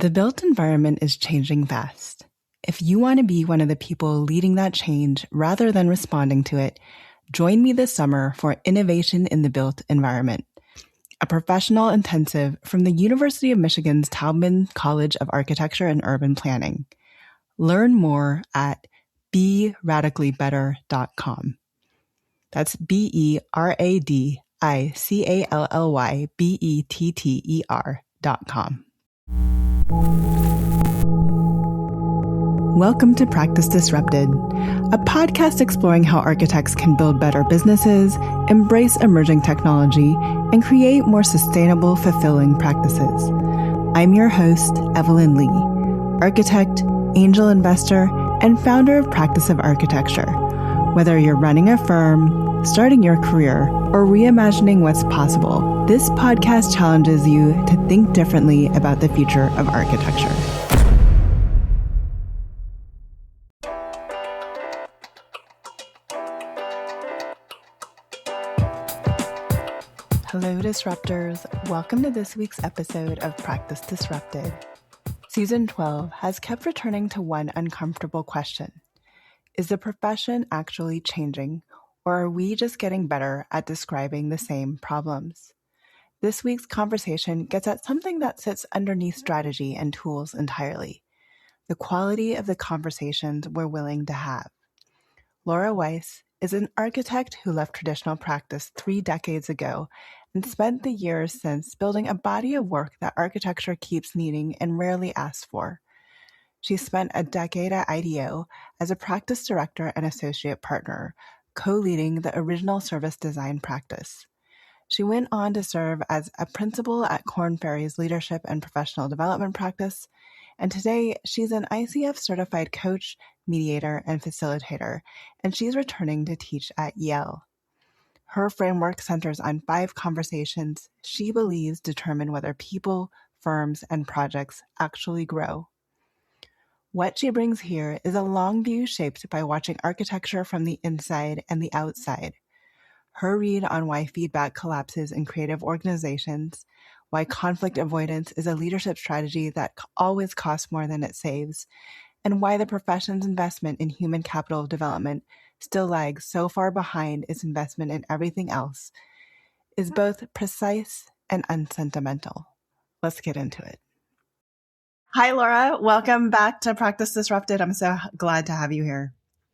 The built environment is changing fast. If you want to be one of the people leading that change rather than responding to it, join me this summer for Innovation in the Built Environment, a professional intensive from the University of Michigan's Taubman College of Architecture and Urban Planning. Learn more at beradicallybetter.com. That's beradicallybetter.com. Welcome to Practice Disrupted, a podcast exploring how architects can build better businesses, embrace emerging technology, and create more sustainable, fulfilling practices. I'm your host, Evelyn Lee, architect, angel investor, and founder of Practice of Architecture. Whether you're running a firm, starting your career, or reimagining what's possible, this podcast challenges you to think differently about the future of architecture. Hello, Disruptors. Welcome to this week's episode of Practice Disrupted. Season 12 has kept returning to one uncomfortable question. Is the profession actually changing, or are we just getting better at describing the same problems? This week's conversation gets at something that sits underneath strategy and tools entirely: the quality of the conversations we're willing to have. Laura Weiss is an architect who left traditional practice 3 decades ago and spent the years since building a body of work that architecture keeps needing and rarely asks for. She spent a decade at IDEO as a practice director and associate partner, co-leading the original service design practice. She went on to serve as a principal at Korn Ferry's leadership and professional development practice, and today she's an ICF-certified coach, mediator, and facilitator, and she's returning to teach at Yale. Her framework centers on 5 conversations she believes determine whether people, firms, and projects actually grow. What she brings here is a long view shaped by watching architecture from the inside and the outside. Her read on why feedback collapses in creative organizations, why conflict avoidance is a leadership strategy that always costs more than it saves, and why the profession's investment in human capital development still lags so far behind its investment in everything else, is both precise and unsentimental. Let's get into it. Hi, Laura. Welcome back to Practice Disrupted. I'm so glad to have you here.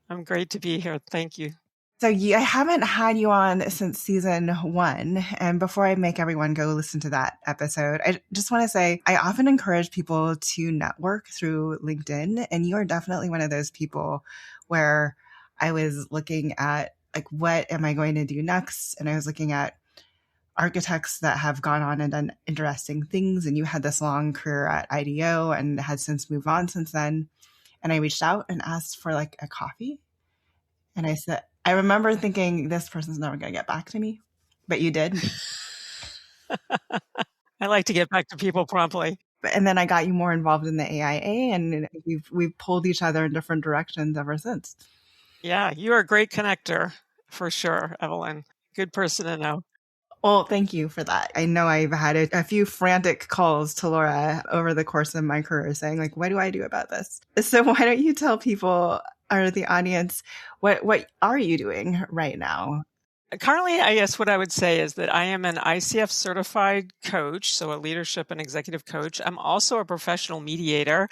I'm great to be here. Thank you. So I haven't had you on since season 1. And before I make everyone go listen to that episode, I just want to say I often encourage people to network through LinkedIn. And you are definitely one of those people where I was looking at, like, what am I going to do next? And I was looking at architects that have gone on and done interesting things. And you had this long career at IDEO and had since moved on since then. And I reached out and asked for like a coffee. And I said, I remember thinking, this person's never going to get back to me, but you did. I like to get back to people promptly. And then I got you more involved in the AIA, and we've pulled each other in different directions ever since. Yeah, you're a great connector for sure, Evelyn. Good person to know. Well, thank you for that. I know I've had a few frantic calls to Laura over the course of my career saying, like, what do I do about this? So why don't you tell people, or the audience, what are you doing right now? Currently, I guess what I would say is that I am an ICF-certified coach, so a leadership and executive coach. I'm also a professional mediator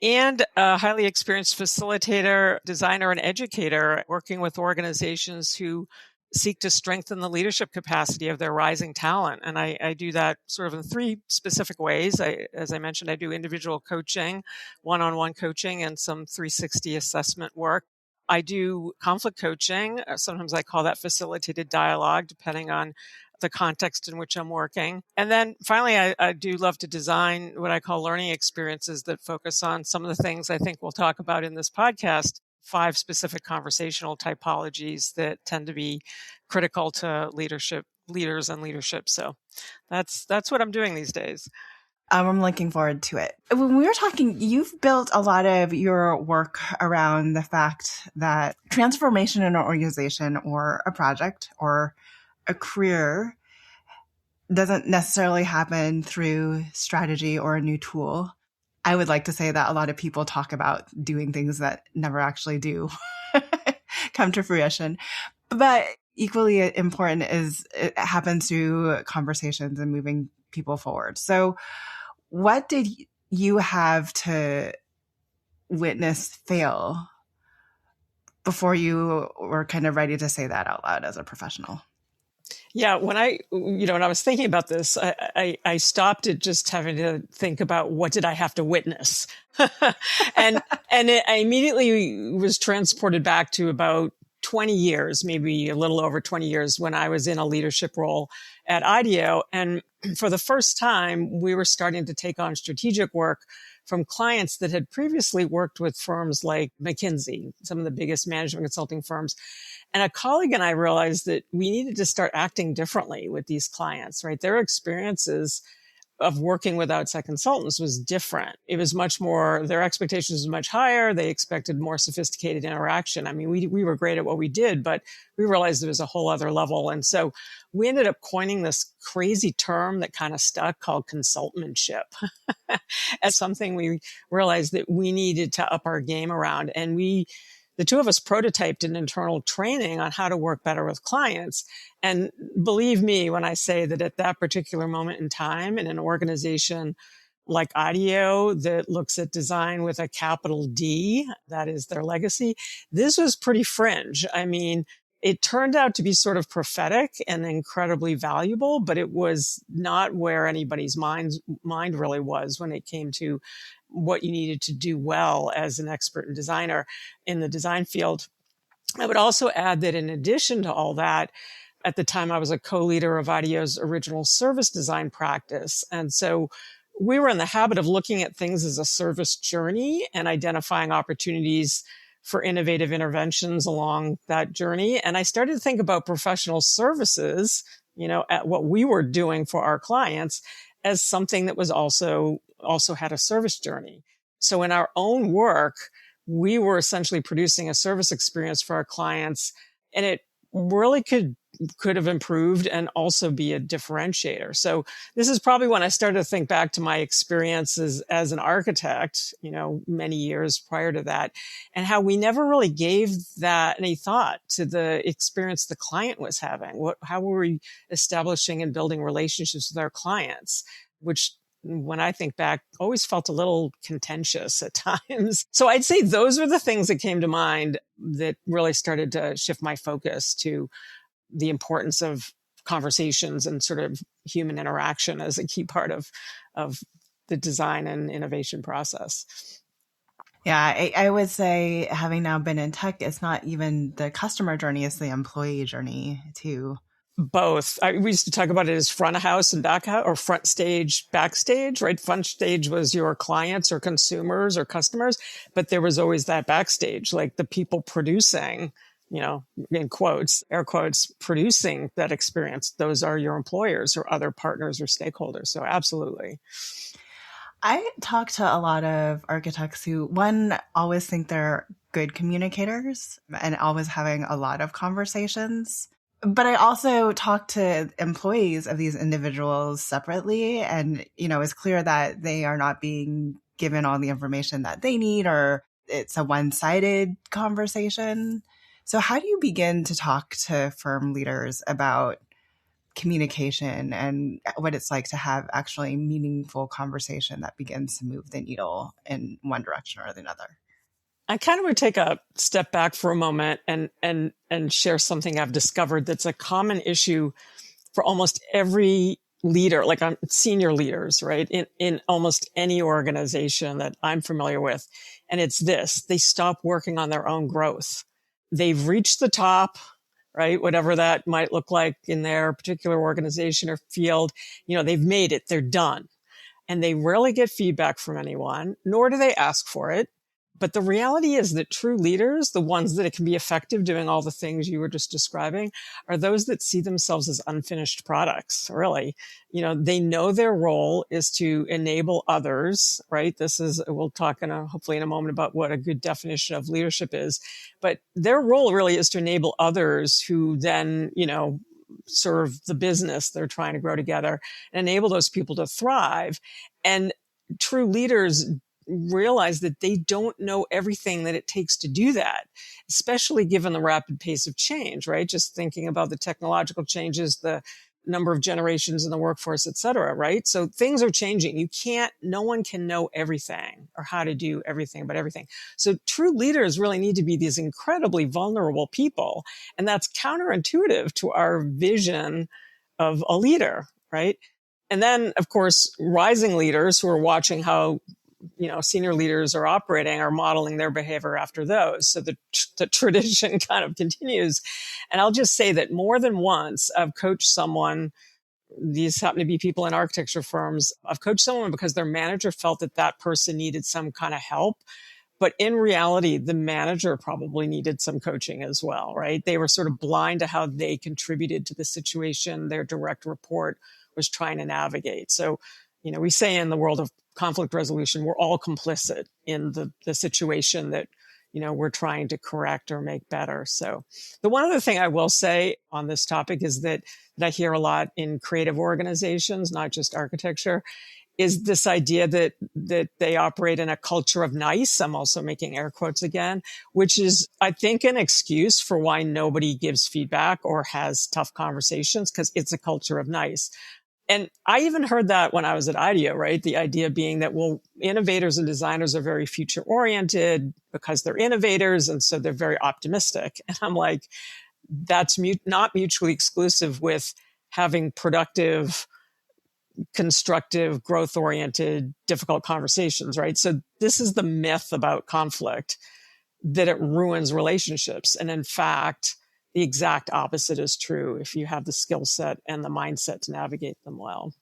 and a highly experienced facilitator, designer, and educator working with organizations who seek to strengthen the leadership capacity of their rising talent. And I do that sort of in 3 specific ways. As I mentioned, I do individual coaching, one-on-one coaching, and some 360 assessment work. I do conflict coaching. Sometimes I call that facilitated dialogue, depending on the context in which I'm working. And then finally, I do love to design what I call learning experiences that focus on some of the things I think we'll talk about in this podcast, 5 specific conversational typologies that tend to be critical to leaders and leadership. So that's what I'm doing these days. I'm looking forward to it. When we were talking, you've built a lot of your work around the fact that transformation in an organization or a project or a career doesn't necessarily happen through strategy or a new tool. I would like to say that a lot of people talk about doing things that never actually do come to fruition. But equally important is it happens through conversations and moving people forward. So what did you have to witness fail before you were kind of ready to say that out loud as a professional? Yeah, when I was thinking about this, I stopped at just having to think about what did I have to witness, and I immediately was transported back to about 20 years, maybe a little over 20 years, when I was in a leadership role at IDEO, and for the first time, we were starting to take on strategic work from clients that had previously worked with firms like McKinsey, some of the biggest management consulting firms. And a colleague and I realized that we needed to start acting differently with these clients, right? Their experiences of working with outside consultants was different. It was much more, their expectations were much higher. They expected more sophisticated interaction. I mean, we were great at what we did, but we realized there was a whole other level. And so we ended up coining this crazy term that kind of stuck called consultantship as something we realized that we needed to up our game around. And the two of us prototyped an internal training on how to work better with clients. And believe me when I say that at that particular moment in time in an organization like IDEO that looks at design with a capital D, that is their legacy, this was pretty fringe. I mean, it turned out to be sort of prophetic and incredibly valuable, but it was not where anybody's mind really was when it came to what you needed to do well as an expert and designer in the design field. I would also add that in addition to all that, at the time I was a co-leader of IDEO's original service design practice. And so we were in the habit of looking at things as a service journey and identifying opportunities for innovative interventions along that journey. And I started to think about professional services, at what we were doing for our clients as something that was also had a service journey. So in our own work, we were essentially producing a service experience for our clients, and it really could have improved and also be a differentiator. So this is probably when I started to think back to my experiences as an architect, many years prior to that, and how we never really gave that any thought to the experience the client was having. How were we establishing and building relationships with our clients, which when I think back, always felt a little contentious at times. So I'd say those are the things that came to mind that really started to shift my focus to the importance of conversations and sort of human interaction as a key part of the design and innovation process. Yeah, I would say, having now been in tech, it's not even the customer journey, it's the employee journey too. Both. We used to talk about it as front of house and back house, or front stage, backstage, right? Front stage was your clients or consumers or customers, but there was always that backstage, like the people producing, in quotes, air quotes, producing that experience. Those are your employers or other partners or stakeholders. So absolutely. I talk to a lot of architects who, one, always think they're good communicators and always having a lot of conversations. But I also talk to employees of these individuals separately, and, it's clear that they are not being given all the information that they need, or it's a one-sided conversation. So how do you begin to talk to firm leaders about communication and what it's like to have actually meaningful conversation that begins to move the needle in one direction or the other? I kind of would take a step back for a moment and share something I've discovered that's a common issue for almost every leader, like senior leaders, right? In almost any organization that I'm familiar with. And it's this: they stop working on their own growth. They've reached the top, right? Whatever that might look like in their particular organization or field, they've made it, they're done. And they rarely get feedback from anyone, nor do they ask for it. But the reality is that true leaders, the ones that it can be effective doing all the things you were just describing, are those that see themselves as unfinished products, really. They know their role is to enable others, right? We'll talk hopefully in a moment about what a good definition of leadership is. But their role really is to enable others who then, serve the business they're trying to grow together and enable those people to thrive. And true leaders realize that they don't know everything that it takes to do that, especially given the rapid pace of change, right? Just thinking about the technological changes, the number of generations in the workforce, et cetera, right? So things are changing. No one can know everything or how to do everything about everything. So true leaders really need to be these incredibly vulnerable people. And that's counterintuitive to our vision of a leader, right? And then, of course, rising leaders who are watching how senior leaders are operating are modeling their behavior after those. So the tradition kind of continues. And I'll just say that more than once I've coached someone, these happen to be people in architecture firms, I've coached someone because their manager felt that that person needed some kind of help. But in reality, the manager probably needed some coaching as well, right? They were sort of blind to how they contributed to the situation their direct report was trying to navigate. So, we say in the world of conflict resolution, we're all complicit in the situation that, we're trying to correct or make better. So the one other thing I will say on this topic is that I hear a lot in creative organizations, not just architecture, is this idea that they operate in a culture of nice. I'm also making air quotes again, which is, I think, an excuse for why nobody gives feedback or has tough conversations, because it's a culture of nice. And I even heard that when I was at IDEO, right? The idea being that, well, innovators and designers are very future oriented because they're innovators. And so they're very optimistic. And I'm like, that's not mutually exclusive with having productive, constructive, growth oriented, difficult conversations, right? So this is the myth about conflict, that it ruins relationships. And in fact, the exact opposite is true if you have the skill set and the mindset to navigate them well.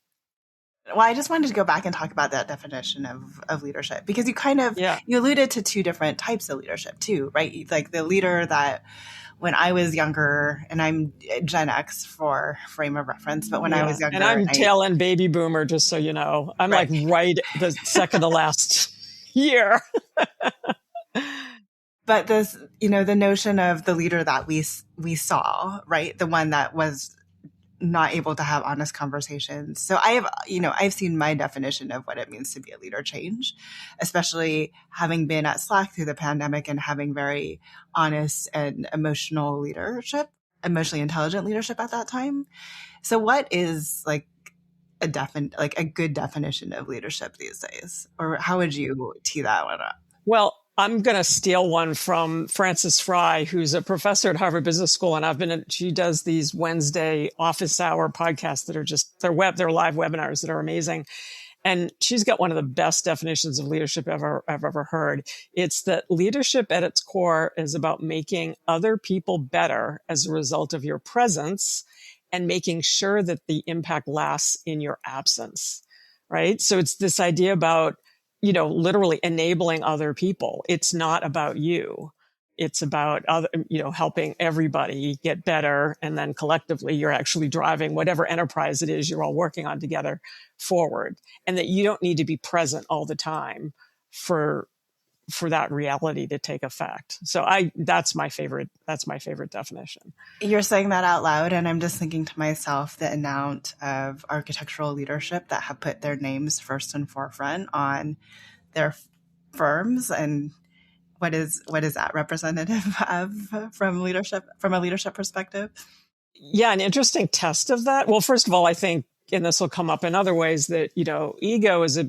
Well, I just wanted to go back and talk about that definition of leadership, because you alluded to two different types of leadership too, right? Like the leader that when I was younger, and I'm Gen X for frame of reference, but when I was younger. And I'm tail end baby boomer, just so you know. I'm right. Like right the second to last year. But this, the notion of the leader that we saw, right? The one that was not able to have honest conversations. So I've seen my definition of what it means to be a leader change, especially having been at Slack through the pandemic and having very honest and emotionally intelligent leadership at that time. So what is like a good definition of leadership these days? Or how would you tee that one up? Well, I'm going to steal one from Frances Fry, who's a professor at Harvard Business School. And she does these Wednesday office hour podcasts that are they're live webinars that are amazing. And she's got one of the best definitions of leadership I've ever heard. It's that leadership at its core is about making other people better as a result of your presence and making sure that the impact lasts in your absence, right? So it's this idea about literally enabling other people. It's not about you. It's about helping everybody get better. And then collectively, you're actually driving whatever enterprise it is you're all working on together forward. And that you don't need to be present all the time for that reality to take effect. So that's my favorite definition. You're saying that out loud, and I'm just thinking to myself the amount of architectural leadership that have put their names first and forefront on their firms, and what is that representative of from a leadership perspective? Yeah, an interesting test of that. Well, first of all, I think, and this will come up in other ways, that ego is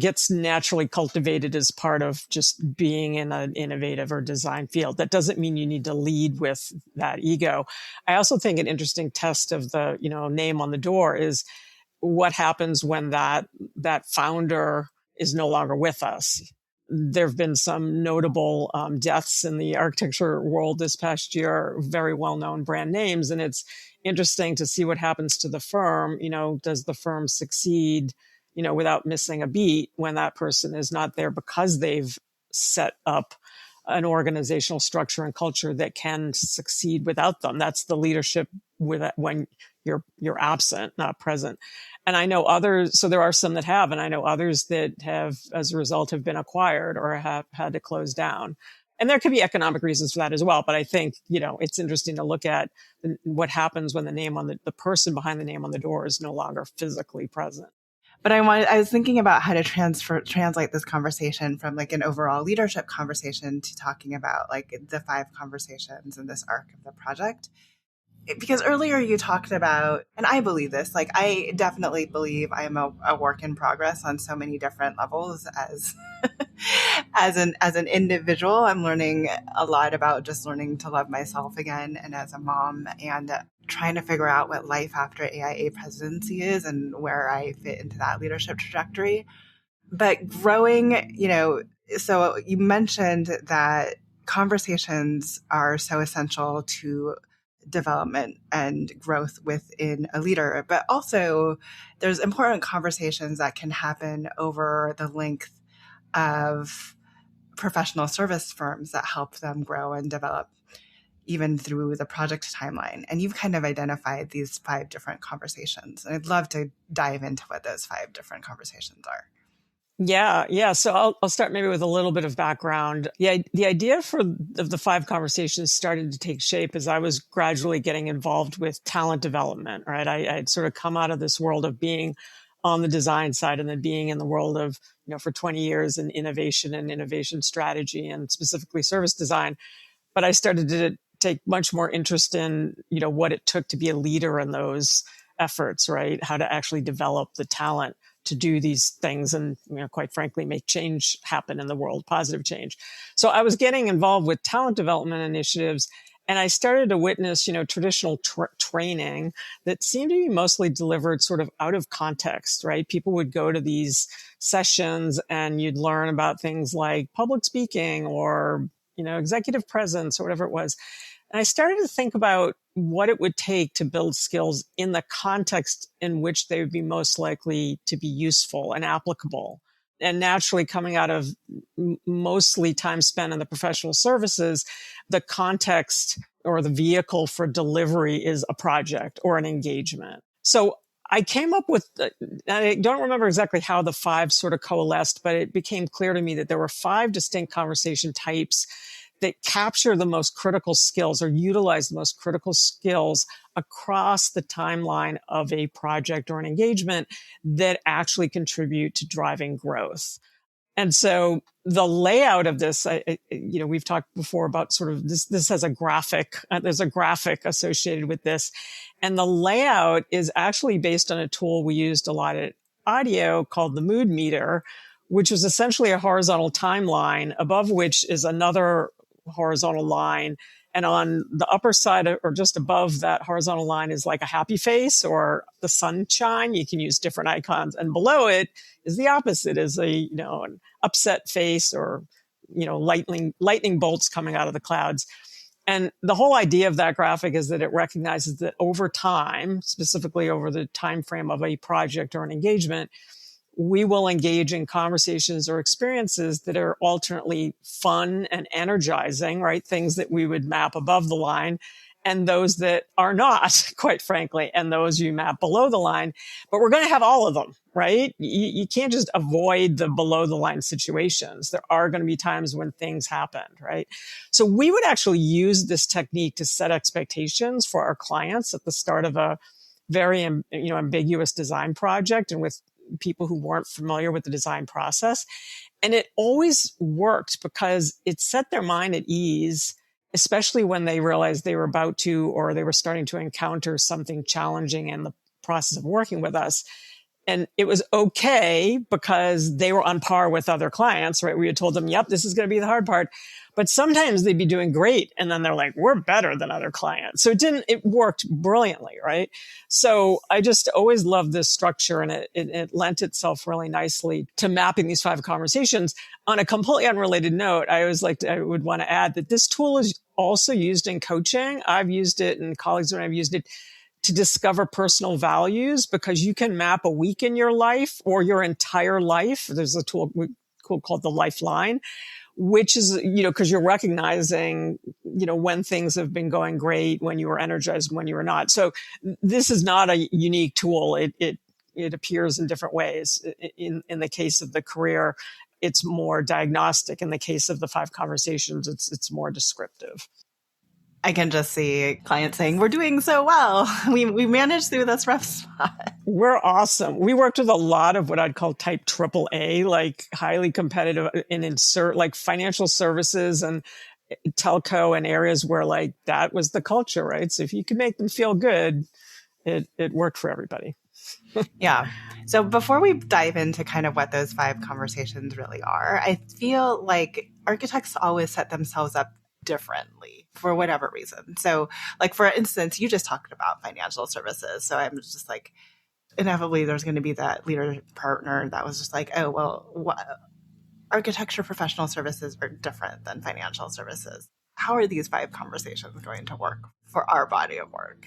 gets naturally cultivated as part of just being in an innovative or design field. That doesn't mean you need to lead with that ego. I also think an interesting test of the, name on the door is what happens when that founder is no longer with us. There have been some notable deaths in the architecture world this past year, very well-known brand names. And it's interesting to see what happens to the firm. Does the firm succeed without missing a beat when that person is not there, because they've set up an organizational structure and culture that can succeed without them. That's the leadership when you're absent, not present. And I know others, so there are some that have, and I know others that have, as a result, have been acquired or have had to close down. And there could be economic reasons for that as well. But I think, it's interesting to look at what happens when the person behind the name on the door is no longer physically present. But I was thinking about how to translate this conversation from like an overall leadership conversation to talking about like the 5 conversations in this arc of the project. Because earlier you talked about, and I believe this, like I definitely believe I am a work in progress on so many different levels as as an individual. I'm learning a lot about just learning to love myself again, and as a mom, and trying to figure out what life after AIA presidency is and where I fit into that leadership trajectory. But growing, so you mentioned that conversations are so essential to development and growth within a leader, but also there's important conversations that can happen over the length of professional service firms that help them grow and develop even through the project timeline. And you've kind of identified these 5 different conversations. And I'd love to dive into what those 5 different conversations are. Yeah. So I'll start maybe with a little bit of background. Yeah, the idea of the 5 conversations started to take shape as I was gradually getting involved with talent development, right? I'd sort of come out of this world of being on the design side and then being in the world of, for 20 years in innovation and innovation strategy and specifically service design. But I started to take much more interest in, what it took to be a leader in those efforts, right? How to actually develop the talent to do these things and, quite frankly, make change happen in the world, positive change. So I was getting involved with talent development initiatives, and I started to witness, traditional training that seemed to be mostly delivered sort of out of context, right? People would go to these sessions and you'd learn about things like public speaking or, executive presence or whatever it was. And I started to think about what it would take to build skills in the context in which they would be most likely to be useful and applicable. And naturally, coming out of mostly time spent in the professional services, the context or the vehicle for delivery is a project or an engagement. So I came up with, I don't remember exactly how the 5 sort of coalesced, but it became clear to me that there were 5 distinct conversation types that capture the most critical skills or utilize the most critical skills across the timeline of a project or an engagement that actually contribute to driving growth. And so the layout of this, we've talked before about sort of this has a graphic, there's a graphic associated with this. And the layout is actually based on a tool we used a lot at IDEO called the mood meter, which was essentially a horizontal timeline above which is another horizontal line. And on the upper side or just above that horizontal line is like a happy face or the sunshine. You can use different icons. And below it is the opposite, is an upset face or, lightning bolts coming out of the clouds. And the whole idea of that graphic is that it recognizes that over time, specifically over the time frame of a project or an engagement, we will engage in conversations or experiences that are alternately fun and energizing, right? Things that we would map above the line, and those that are not, quite frankly, and those you map below the line. But we're going to have all of them, right? You can't just avoid the below the line situations. There are going to be times when things happen, right? So we would actually use this technique to set expectations for our clients at the start of a very, ambiguous design project and with people who weren't familiar with the design process. And it always worked because it set their mind at ease, especially when they realized they were about to, or they were starting to encounter something challenging in the process of working with us. And it was okay because they were on par with other clients, right? We had told them, yep, this is going to be the hard part. But sometimes they'd be doing great. And then they're like, we're better than other clients. So it worked brilliantly, right? So I just always loved this structure, and it lent itself really nicely to mapping these 5 conversations. On a completely unrelated note, I would want to add that this tool is also used in coaching. I've used it, and colleagues when I've used it, to discover personal values, because you can map a week in your life or your entire life. There's a tool called the Lifeline, which is, because you're recognizing, when things have been going great, when you were energized, when you were not. So this is not a unique tool. It appears in different ways. In the case of the career, it's more diagnostic. In the case of the 5 conversations, it's more descriptive. I can just see clients saying, we're doing so well. We managed through this rough spot. We're awesome. We worked with a lot of what I'd call type AAA, like highly competitive and insert like financial services and telco and areas where like that was the culture, right? So if you could make them feel good, it worked for everybody. Yeah. So before we dive into kind of what those 5 conversations really are, I feel like architects always set themselves up differently for whatever reason. So like, for instance, you just talked about financial services. So I'm just like, inevitably there's going to be that leader partner that was just like, oh, well, architecture professional services are different than financial services. How are these 5 conversations going to work for our body of work?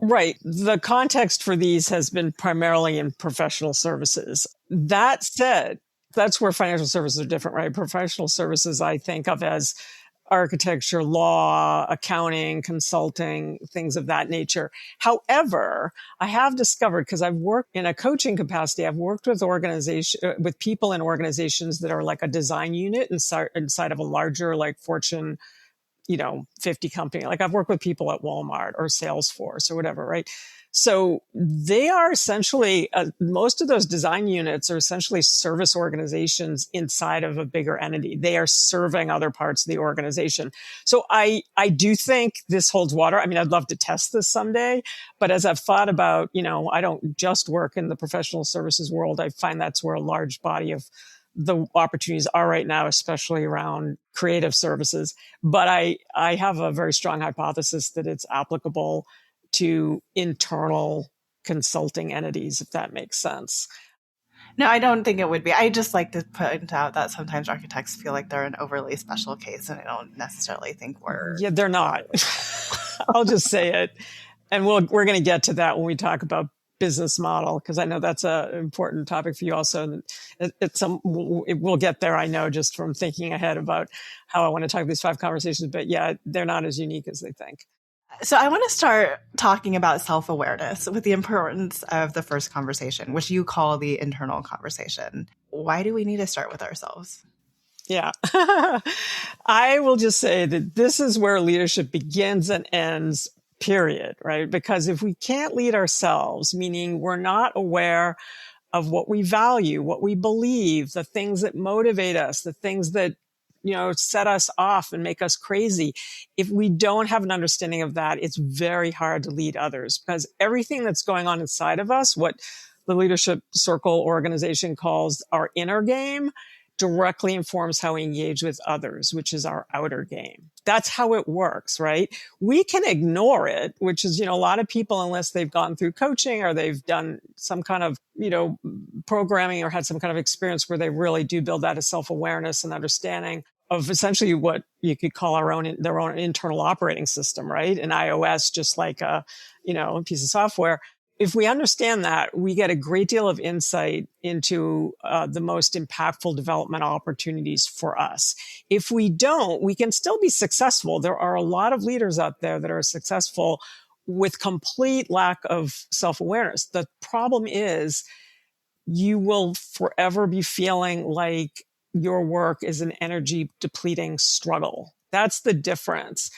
Right. The context for these has been primarily in professional services. That said, that's where financial services are different, right? Professional services I think of as architecture, law, accounting, consulting, things of that nature. However, I have discovered, because I've worked in a coaching capacity, I've worked with with people in organizations that are like a design unit inside of a larger, like Fortune 50 company. Like I've worked with people at Walmart or Salesforce or whatever, right? So they are essentially, most of those design units are essentially service organizations inside of a bigger entity. They are serving other parts of the organization. So I do think this holds water. I mean, I'd love to test this someday, but as I've thought about, I don't just work in the professional services world. I find that's where a large body of the opportunities are right now, especially around creative services. But I have a very strong hypothesis that it's applicable to internal consulting entities, if that makes sense. No, I don't think it would be. I just like to point out that sometimes architects feel like they're an overly special case, and I don't necessarily think we're. Yeah, they're not. I'll just say it. And we're going to get to that when we talk about business model, because I know that's an important topic for you also. We'll get there, I know, just from thinking ahead about how I want to talk these 5 conversations. But yeah, they're not as unique as they think. So I want to start talking about self-awareness with the importance of the first conversation, which you call the internal conversation. Why do we need to start with ourselves? Yeah. I will just say that this is where leadership begins and ends, period, right? Because if we can't lead ourselves, meaning we're not aware of what we value, what we believe, the things that motivate us, the things that set us off and make us crazy. If we don't have an understanding of that, it's very hard to lead others, because everything that's going on inside of us, what the leadership circle organization calls our inner game, directly informs how we engage with others, which is our outer game. That's how it works, right? We can ignore it, which is, a lot of people, unless they've gone through coaching or they've done some kind of, programming or had some kind of experience where they really do build that as self-awareness and understanding of essentially what you could call their own internal operating system, right? An iOS, just like a piece of software. If we understand that, we get a great deal of insight into the most impactful development opportunities for us. If we don't, we can still be successful. There are a lot of leaders out there that are successful with complete lack of self-awareness. The problem is you will forever be feeling like your work is an energy depleting struggle. That's the difference.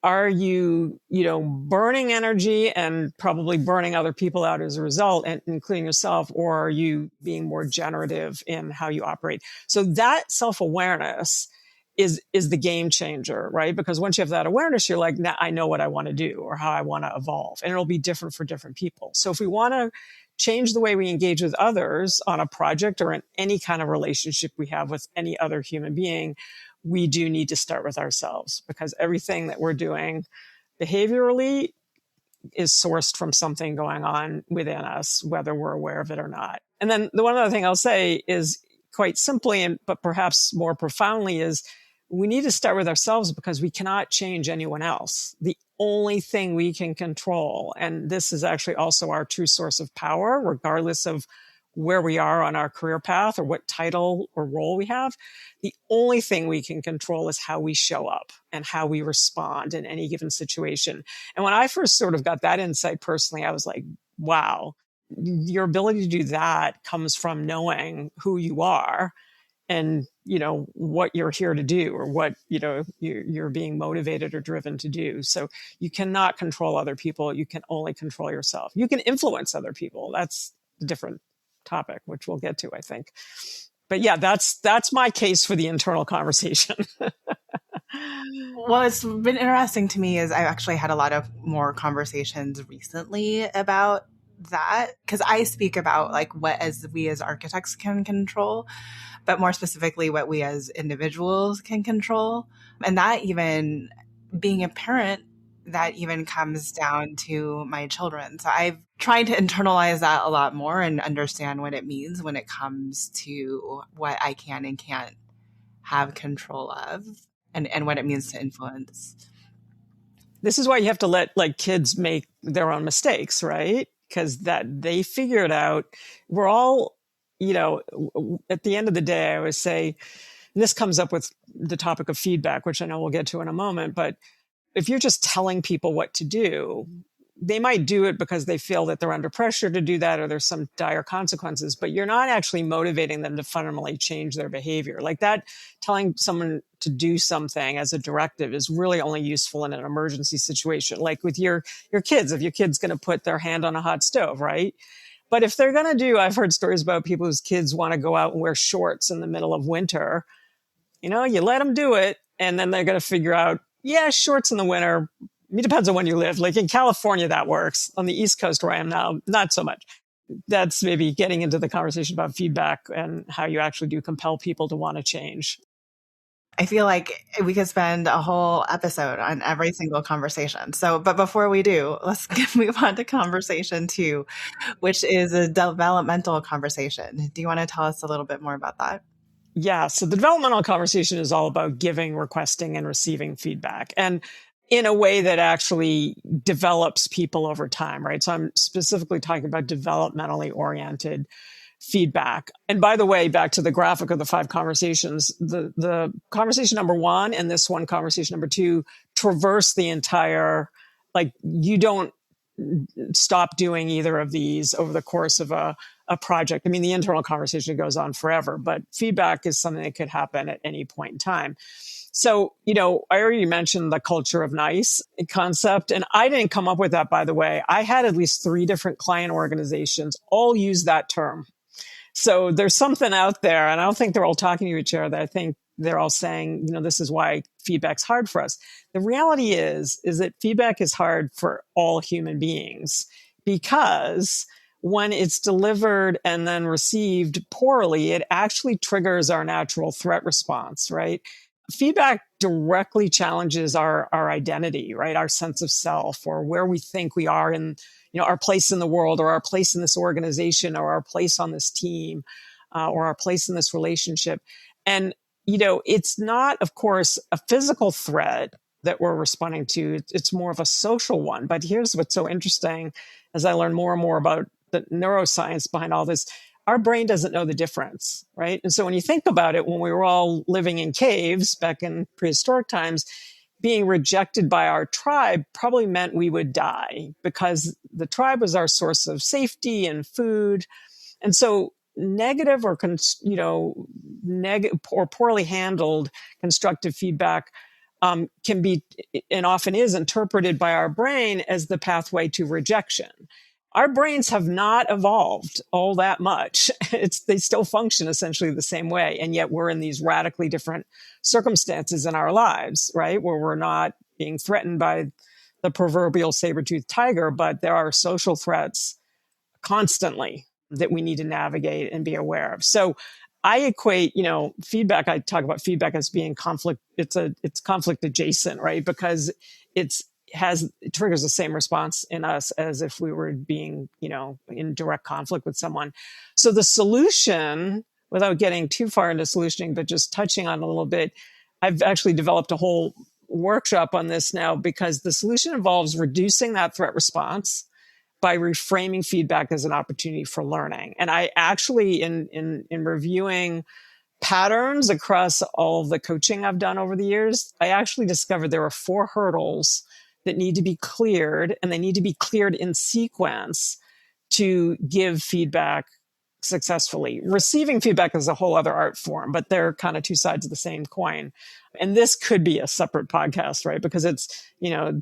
Are you, burning energy and probably burning other people out as a result, and including yourself, or are you being more generative in how you operate? So that self-awareness is the game changer, right? Because once you have that awareness, you're like, now I know what I want to do or how I want to evolve, and it'll be different for different people. So if we want to change the way we engage with others on a project or in any kind of relationship we have with any other human being, we do need to start with ourselves, because everything that we're doing behaviorally is sourced from something going on within us, whether we're aware of it or not. And then the one other thing I'll say is quite simply, but perhaps more profoundly, is we need to start with ourselves, because we cannot change anyone else. The only thing we can control, and this is actually also our true source of power, regardless of where we are on our career path or what title or role we have, the only thing we can control is how we show up and how we respond in any given situation. And when I first sort of got that insight personally, I was like, wow, your ability to do that comes from knowing who you are and, what you're here to do, or what, you're being motivated or driven to do. So you cannot control other people. You can only control yourself. You can influence other people. That's a different topic, which we'll get to, I think. But yeah, that's my case for the internal conversation. Well, it's been interesting to me is I've actually had a lot of more conversations recently about that, because I speak about like what we as architects can control, but more specifically what we as individuals can control. And that even being a parent, that even comes down to my children. So I've tried to internalize that a lot more and understand what it means when it comes to what I can and can't have control of, and what it means to influence. This is why you have to let like kids make their own mistakes, right? Because that they figure it out. We're all, at the end of the day, I always say, and this comes up with the topic of feedback, which I know we'll get to in a moment, but if you're just telling people what to do, they might do it because they feel that they're under pressure to do that, or there's some dire consequences, but you're not actually motivating them to fundamentally change their behavior. Like that, telling someone to do something as a directive is really only useful in an emergency situation. Like with your kids, if your kid's going to put their hand on a hot stove, right? But if they're going to I've heard stories about people whose kids want to go out and wear shorts in the middle of winter. You let them do it, and then they're going to figure out, yeah, shorts in the winter. It depends on when you live. Like in California, that works. On the East Coast where I am now, not so much. That's maybe getting into the conversation about feedback and how you actually do compel people to want to change. I feel like we could spend a whole episode on every single conversation. So, but before we do, let's move on to conversation 2, which is a developmental conversation. Do you want to tell us a little bit more about that? Yeah. So the developmental conversation is all about giving, requesting, and receiving feedback, and in a way that actually develops people over time, right? So I'm specifically talking about developmentally oriented feedback. And by the way, back to the graphic of the 5 conversations, the conversation number 1 and this one, conversation number 2, traverse the entire, like you don't stop doing either of these over the course of a project. I mean, the internal conversation goes on forever, but feedback is something that could happen at any point in time. So, I already mentioned the culture of nice concept, and I didn't come up with that, by the way. I had at least 3 different client organizations all use that term. So there's something out there, and I don't think they're all talking to each other. I think they're all saying, this is why feedback's hard for us. The reality is that feedback is hard for all human beings, because when it's delivered and then received poorly, it actually triggers our natural threat response, right? Feedback directly challenges our identity, right? Our sense of self, or where we think we are in, our place in the world, or our place in this organization, or our place on this team, or our place in this relationship. And, it's not, of course, a physical threat that we're responding to. It's more of a social one. But here's what's so interesting as I learn more and more about the neuroscience behind all this. Our brain doesn't know the difference, right? And so when you think about it, when we were all living in caves back in prehistoric times, being rejected by our tribe probably meant we would die, because the tribe was our source of safety and food. And so negative or, or poorly handled constructive feedback can be, and often is, interpreted by our brain as the pathway to rejection. Our brains have not evolved all that much. They still function essentially the same way. And yet we're in these radically different circumstances in our lives, right? Where we're not being threatened by the proverbial saber-toothed tiger, but there are social threats constantly that we need to navigate and be aware of. So I equate, feedback. I talk about feedback as being conflict. It's conflict adjacent, right? Because it triggers the same response in us as if we were being, in direct conflict with someone. So the solution, without getting too far into solutioning, but just touching on a little bit, I've actually developed a whole workshop on this now, because the solution involves reducing that threat response by reframing feedback as an opportunity for learning. And I actually, in reviewing patterns across all of the coaching I've done over the years, I actually discovered there are 4 hurdles that need to be cleared, and they need to be cleared in sequence to give feedback successfully. Receiving feedback is a whole other art form, but they're kind of two sides of the same coin. And this could be a separate podcast, right? Because it's,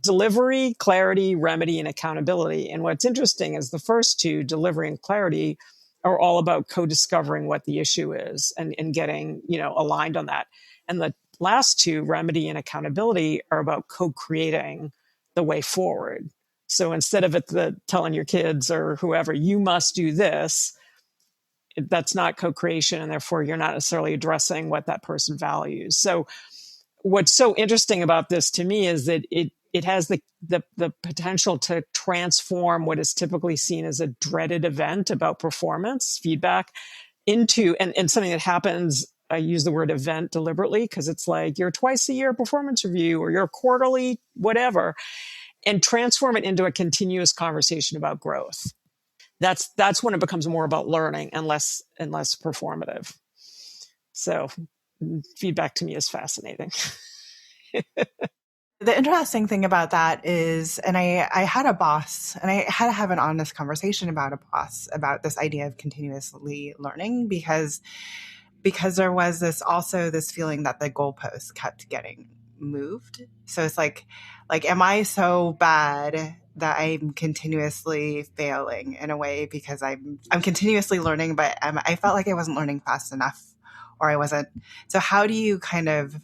delivery, clarity, remedy, and accountability. And what's interesting is the first two, delivery and clarity, are all about co-discovering what the issue is and getting, aligned on that. And the last two, remedy and accountability, are about co-creating the way forward. So instead of telling your kids or whoever, you must do this, that's not co-creation, and therefore you're not necessarily addressing what that person values. So what's so interesting about this to me is that it has the potential to transform what is typically seen as a dreaded event about performance feedback into and something that happens. I use the word event deliberately because it's like your twice a year performance review or your quarterly whatever, and transform it into a continuous conversation about growth. That's when it becomes more about learning and less performative. So feedback to me is fascinating. The interesting thing about that is, and I had a boss, and I had to have an honest conversation about a boss about this idea of continuously learning because there was this feeling that the goalposts kept getting moved. So it's like, am I so bad that I'm continuously failing in a way because I'm continuously learning, but I felt like I wasn't learning fast enough, or I wasn't. So how do you kind of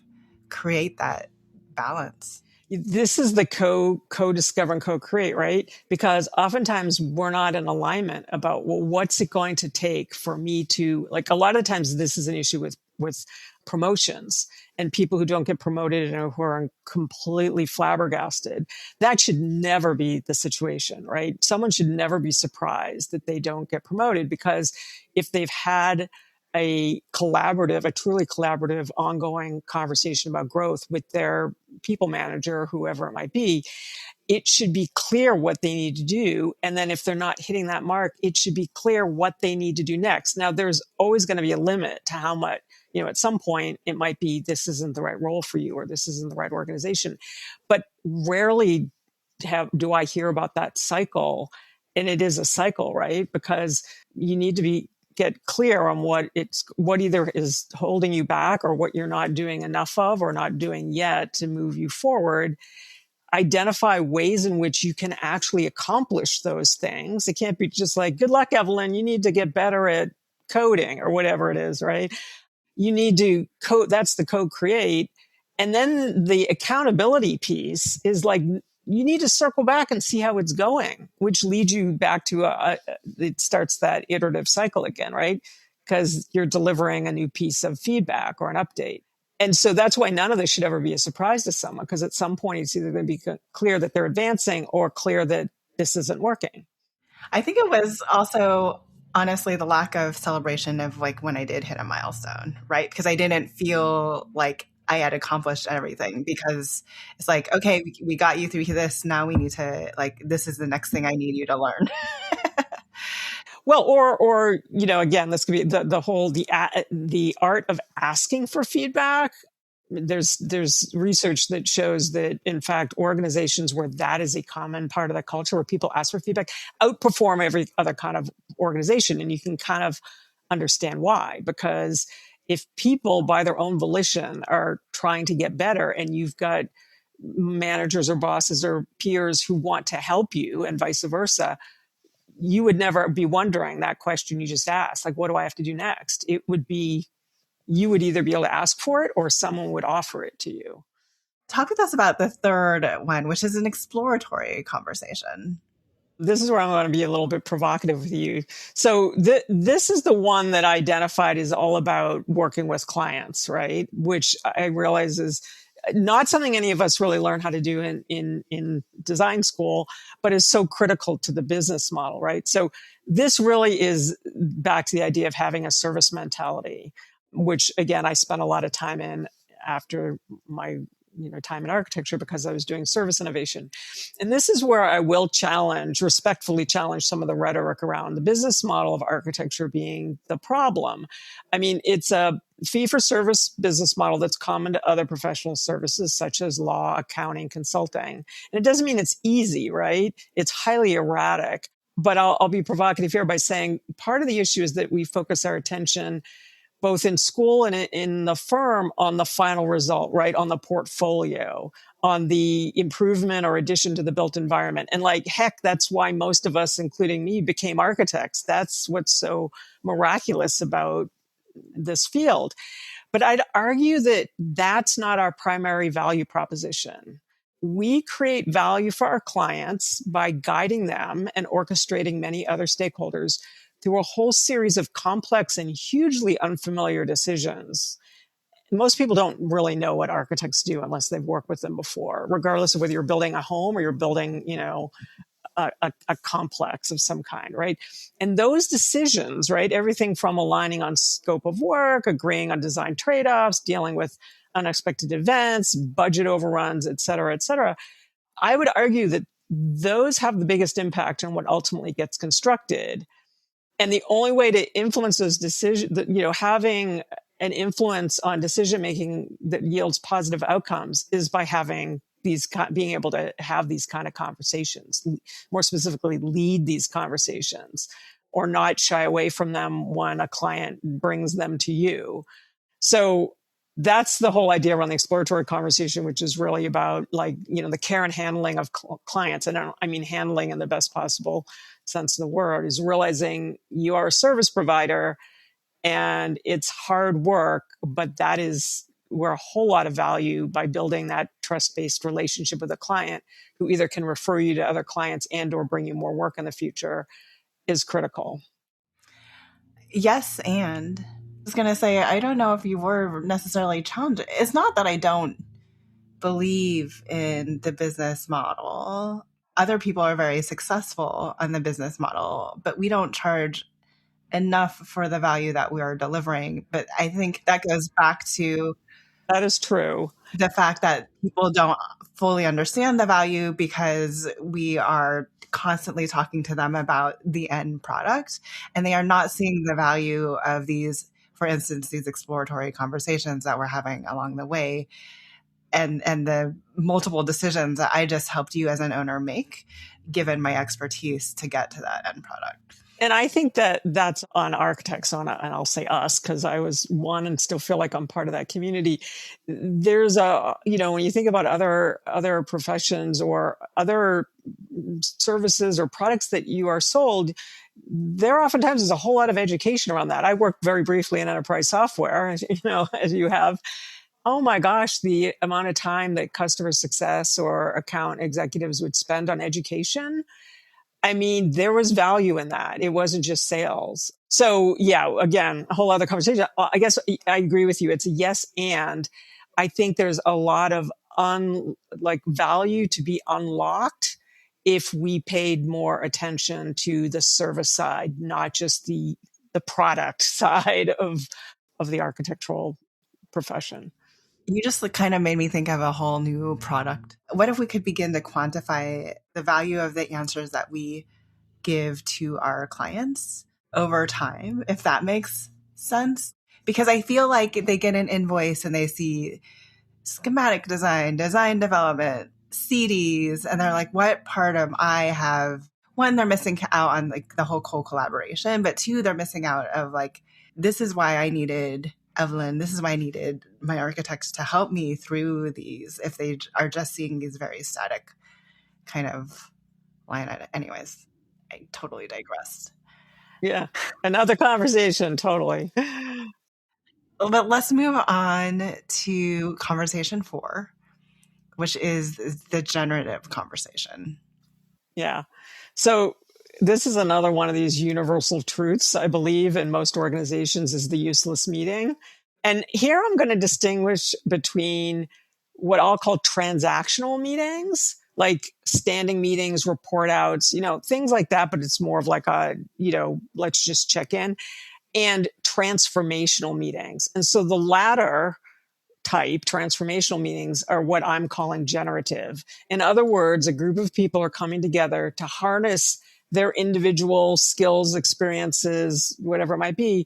create that balance? This is the co-discover and co-create, right? Because oftentimes we're not in alignment about, well, what's it going to take for me to, like, a lot of times this is an issue with promotions and people who don't get promoted and who are completely flabbergasted. That should never be the situation, right? Someone should never be surprised that they don't get promoted, because if they've had a truly collaborative, ongoing conversation about growth with their people manager, whoever it might be, it should be clear what they need to do. And then if they're not hitting that mark, it should be clear what they need to do next. Now, there's always going to be a limit to how much, at some point it might be, this isn't the right role for you, or this isn't the right organization. But rarely do I hear about that cycle. And it is a cycle, right? Because you need to get clear on what either is holding you back or what you're not doing enough of or not doing yet to move you forward. Identify ways in which you can actually accomplish those things. It can't be just like, good luck, Evelyn, you need to get better at coding or whatever it is, right? You need to code. That's the co-create. And then the accountability piece is like, you need to circle back and see how it's going, which leads you back to it starts that iterative cycle again, right? Because you're delivering a new piece of feedback or an update. And so that's why none of this should ever be a surprise to someone, because at some point it's either going to be clear that they're advancing or clear that this isn't working. I think it was also, honestly, the lack of celebration of like when I did hit a milestone, right? Because I didn't feel like I had accomplished everything, because it's like, okay, we got you through this. Now we need to, like, this is the next thing I need you to learn. Well, or again, this could be the art of asking for feedback. There's research that shows that, in fact, organizations where that is a common part of the culture, where people ask for feedback, outperform every other kind of organization. And you can kind of understand why, because if people by their own volition are trying to get better, and you've got managers or bosses or peers who want to help you and vice versa, you would never be wondering that question you just asked, like, what do I have to do next? It would be, you would either be able to ask for it or someone would offer it to you. Talk with us about the third one, which is an exploratory conversation. This is where I'm going to be a little bit provocative with you. So this is the one that I identified is all about working with clients, right? Which I realize is not something any of us really learn how to do in design school, but is so critical to the business model, right? So this really is back to the idea of having a service mentality, which again, I spent a lot of time in after my time in architecture, because I was doing service innovation. And this is where I will respectfully challenge some of the rhetoric around the business model of architecture being the problem. I mean, it's a fee-for-service business model that's common to other professional services such as law, accounting, consulting. And it doesn't mean it's easy, right? It's highly erratic. But I'll be provocative here by saying part of the issue is that we focus our attention both in school and in the firm on the final result, right? On the portfolio, on the improvement or addition to the built environment. And like, heck, that's why most of us, including me, became architects. That's what's so miraculous about this field. But I'd argue that that's not our primary value proposition. We create value for our clients by guiding them and orchestrating many other stakeholders through a whole series of complex and hugely unfamiliar decisions. Most people don't really know what architects do unless they've worked with them before, regardless of whether you're building a home or you're building, a complex of some kind, right? And those decisions, right, everything from aligning on scope of work, agreeing on design trade-offs, dealing with unexpected events, budget overruns, et cetera, I would argue that those have the biggest impact on what ultimately gets constructed. And the only way to influence those decisions, having an influence on decision making that yields positive outcomes is by being able to have these kind of conversations, more specifically, lead these conversations or not shy away from them when a client brings them to you. So that's the whole idea around the exploratory conversation, which is really about the care and handling of clients. And I mean handling in the best possible sense of the word, is realizing you are a service provider and it's hard work, but that is where a whole lot of value by building that trust-based relationship with a client who either can refer you to other clients and or bring you more work in the future is critical. Yes, and I was going to say, I don't know if you were necessarily challenged. It's not that I don't believe in the business model. Other people are very successful on the business model, but we don't charge enough for the value that we are delivering. But I think that goes back to that is true. The fact that people don't fully understand the value because we are constantly talking to them about the end product, and they are not seeing the value of these, for instance, these exploratory conversations that we're having along the way, and the multiple decisions that I just helped you as an owner make, given my expertise to get to that end product. And I think that that's on architects, and I'll say us, because I was one and still feel like I'm part of that community. There's when you think about other professions or other services or products that you are sold, there oftentimes is a whole lot of education around that. I worked very briefly in enterprise software, as you have. Oh my gosh, the amount of time that customer success or account executives would spend on education. I mean, there was value in that. It wasn't just sales. So yeah, again, a whole other conversation. I guess I agree with you. It's a yes. And I think there's a lot of value to be unlocked if we paid more attention to the service side, not just the product side of the architectural profession. You just kind of made me think of a whole new product. What if we could begin to quantify the value of the answers that we give to our clients over time, if that makes sense? Because I feel like they get an invoice and they see schematic design, design development, CDs, and they're like, what part of I have? One, they're missing out on the whole collaboration, but two, they're missing out of this is why I needed Evelyn, this is why I needed my architects to help me through these, if they are just seeing these very static kind of line items. Anyways, I totally digressed. Yeah, another conversation, totally. But let's move on to conversation 4, which is the generative conversation. Yeah. So this is another one of these universal truths, I believe, in most organizations, is the useless meeting. And here I'm going to distinguish between what I'll call transactional meetings, like standing meetings, report outs, things like that, but it's more of like let's just check in, and transformational meetings. And so the latter type, transformational meetings, are what I'm calling generative. In other words, a group of people are coming together to harness their individual skills, experiences, whatever it might be,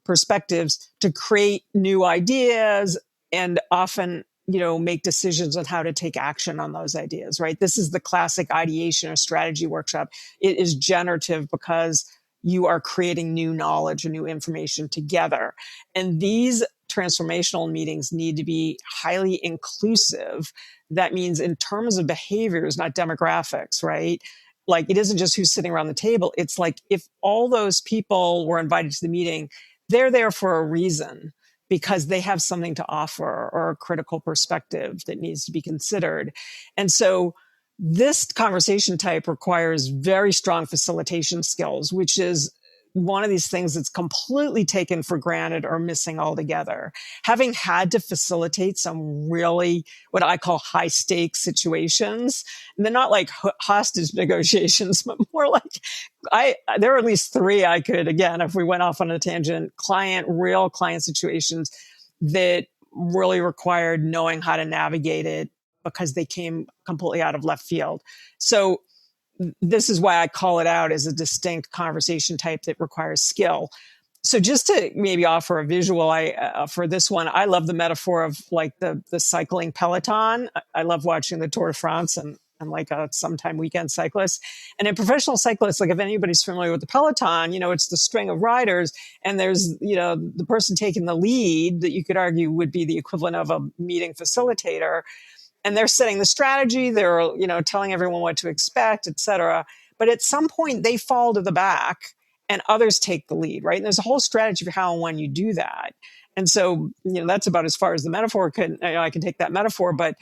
perspectives, to create new ideas and often make decisions on how to take action on those ideas, right? This is the classic ideation or strategy workshop. It is generative because you are creating new knowledge and new information together. And these transformational meetings need to be highly inclusive. That means in terms of behaviors, not demographics, right? Like it isn't just who's sitting around the table. It's like if all those people were invited to the meeting, they're there for a reason because they have something to offer or a critical perspective that needs to be considered. And so this conversation type requires very strong facilitation skills, which is one of these things that's completely taken for granted or missing altogether. Having had to facilitate some really what I call high stakes situations, and they're not like hostage negotiations, but more like there are at least three I could, again, if we went off on a tangent, real client situations that really required knowing how to navigate it because they came completely out of left field. So this is why I call it out as a distinct conversation type that requires skill. So just to maybe offer a visual, for this one, I love the metaphor of like the cycling peloton. I love watching the Tour de France and like a sometime weekend cyclist. And in professional cyclists, like if anybody's familiar with the peloton, it's the string of riders and there's, the person taking the lead that you could argue would be the equivalent of a meeting facilitator. And they're setting the strategy. They're, telling everyone what to expect, et cetera. But at some point they fall to the back and others take the lead, right? And there's a whole strategy for how and when you do that. And so, that's about as far as the metaphor I can take that metaphor, but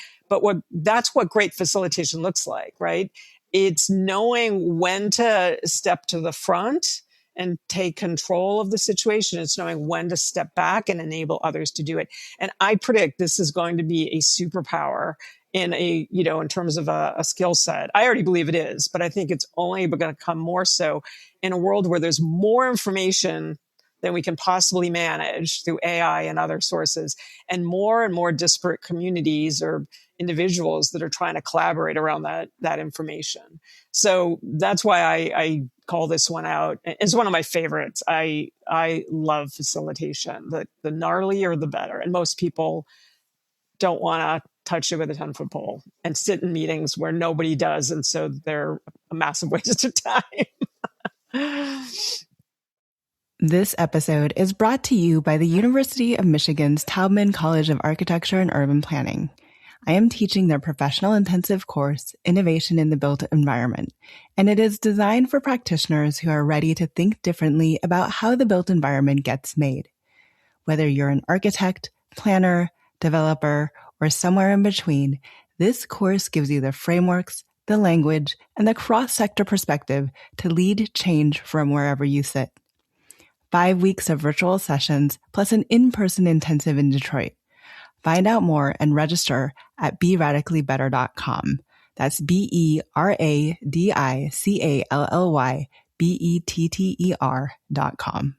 that's what great facilitation looks like, right? It's knowing when to step to the front and take control of the situation. It's knowing when to step back and enable others to do it. And I predict this is going to be a superpower in in terms of a skill set. I already believe it is, but I think it's only going to come more so in a world where there's more information than we can possibly manage through AI and other sources, and more disparate communities or individuals that are trying to collaborate around that information. So that's why I call this one out. It's one of my favorites. I love facilitation. The gnarlier, the better. And most people don't want to touch it with a 10-foot pole and sit in meetings where nobody does. And so they're a massive waste of time. This episode is brought to you by the University of Michigan's Taubman College of Architecture and Urban Planning. I am teaching their professional intensive course, Innovation in the Built Environment, and it is designed for practitioners who are ready to think differently about how the built environment gets made. Whether you're an architect, planner, developer, or somewhere in between, this course gives you the frameworks, the language, and the cross-sector perspective to lead change from wherever you sit. 5 weeks of virtual sessions, plus an in-person intensive in Detroit. Find out more and register at beradicallybetter.com. That's beradicallybetter.com.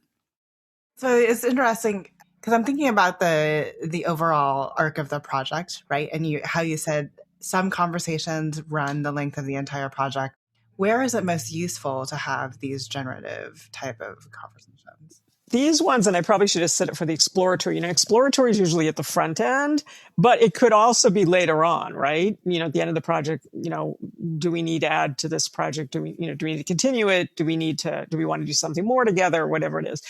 So it's interesting because I'm thinking about the overall arc of the project, right? And how you said some conversations run the length of the entire project. Where is it most useful to have these generative type of conversations? These ones, and I probably should have said it for the exploratory, exploratory is usually at the front end, but it could also be later on, right? At the end of the project, do we need to add to this project? Do we need to continue it? Do we want to do something more together? Whatever it is.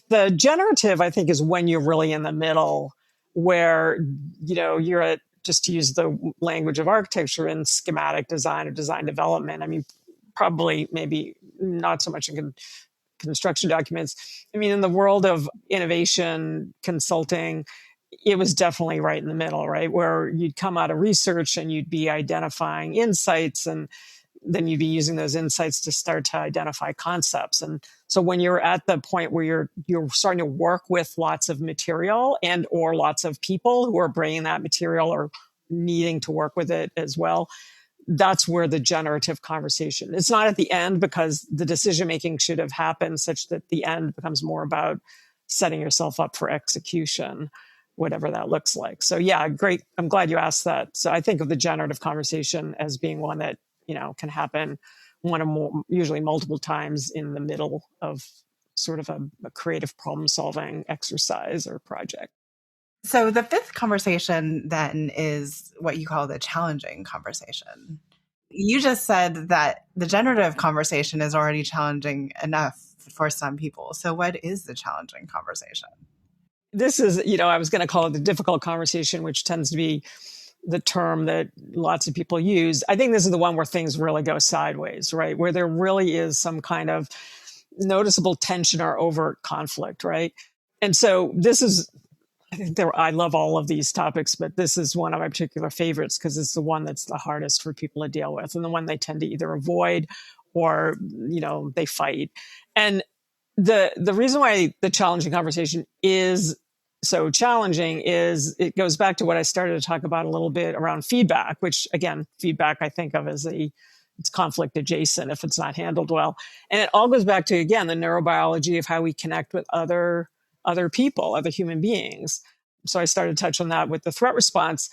The generative, I think, is when you're really in the middle where, you're at, just to use the language of architecture, in schematic design or design development. I mean, probably maybe not so much in construction documents. I mean, in the world of innovation consulting, it was definitely right in the middle, right? Where you'd come out of research and you'd be identifying insights, and then you'd be using those insights to start to identify concepts. And so when you're at the point where you're starting to work with lots of material and or lots of people who are bringing that material or needing to work with it as well, that's where the generative conversation. It's not at the end, because the decision making should have happened such that the end becomes more about setting yourself up for execution, whatever that looks like. So yeah, great. I'm glad you asked that. So I think of the generative conversation as being one that, can happen one or more, usually multiple times in the middle of sort of a creative problem solving exercise or project. So the fifth conversation then is what you call the challenging conversation. You just said that the generative conversation is already challenging enough for some people. So what is the challenging conversation? This is, I was going to call it the difficult conversation, which tends to be the term that lots of people use. I think this is the one where things really go sideways, right? Where there really is some kind of noticeable tension or overt conflict, right? And so this is, I think I love all of these topics, but this is one of my particular favorites because it's the one that's the hardest for people to deal with and the one they tend to either avoid or, they fight. And the reason why the challenging conversation is so challenging is it goes back to what I started to talk about a little bit around feedback, which again, feedback I think of as it's conflict adjacent if it's not handled well. And it all goes back to, again, the neurobiology of how we connect with other people, other human beings. So I started to touch on that with the threat response.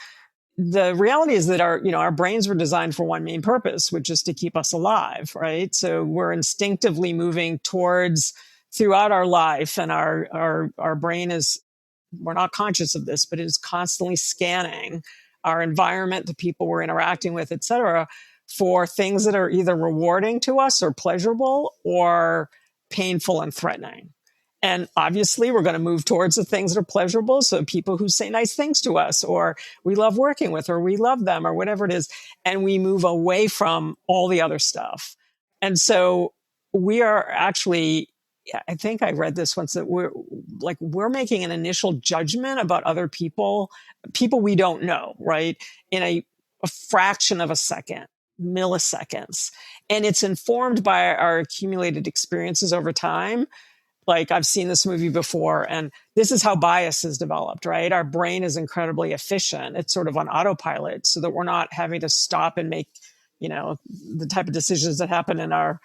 The reality is that our brains were designed for one main purpose, which is to keep us alive, right? So we're instinctively moving towards throughout our life, and our brain is, we're not conscious of this, but it is constantly scanning our environment, the people we're interacting with, et cetera, for things that are either rewarding to us or pleasurable or painful and threatening. And obviously, we're going to move towards the things that are pleasurable. So people who say nice things to us, or we love working with, or we love them, or whatever it is. And we move away from all the other stuff. And so we are actually, I think I read this once, that we're making an initial judgment about other people we don't know, right? In a fraction of a second, milliseconds. And it's informed by our accumulated experiences over time. Like, I've seen this movie before, and this is how bias is developed, right? Our brain is incredibly efficient. It's sort of on autopilot so that we're not having to stop and make, the type of decisions that happen in our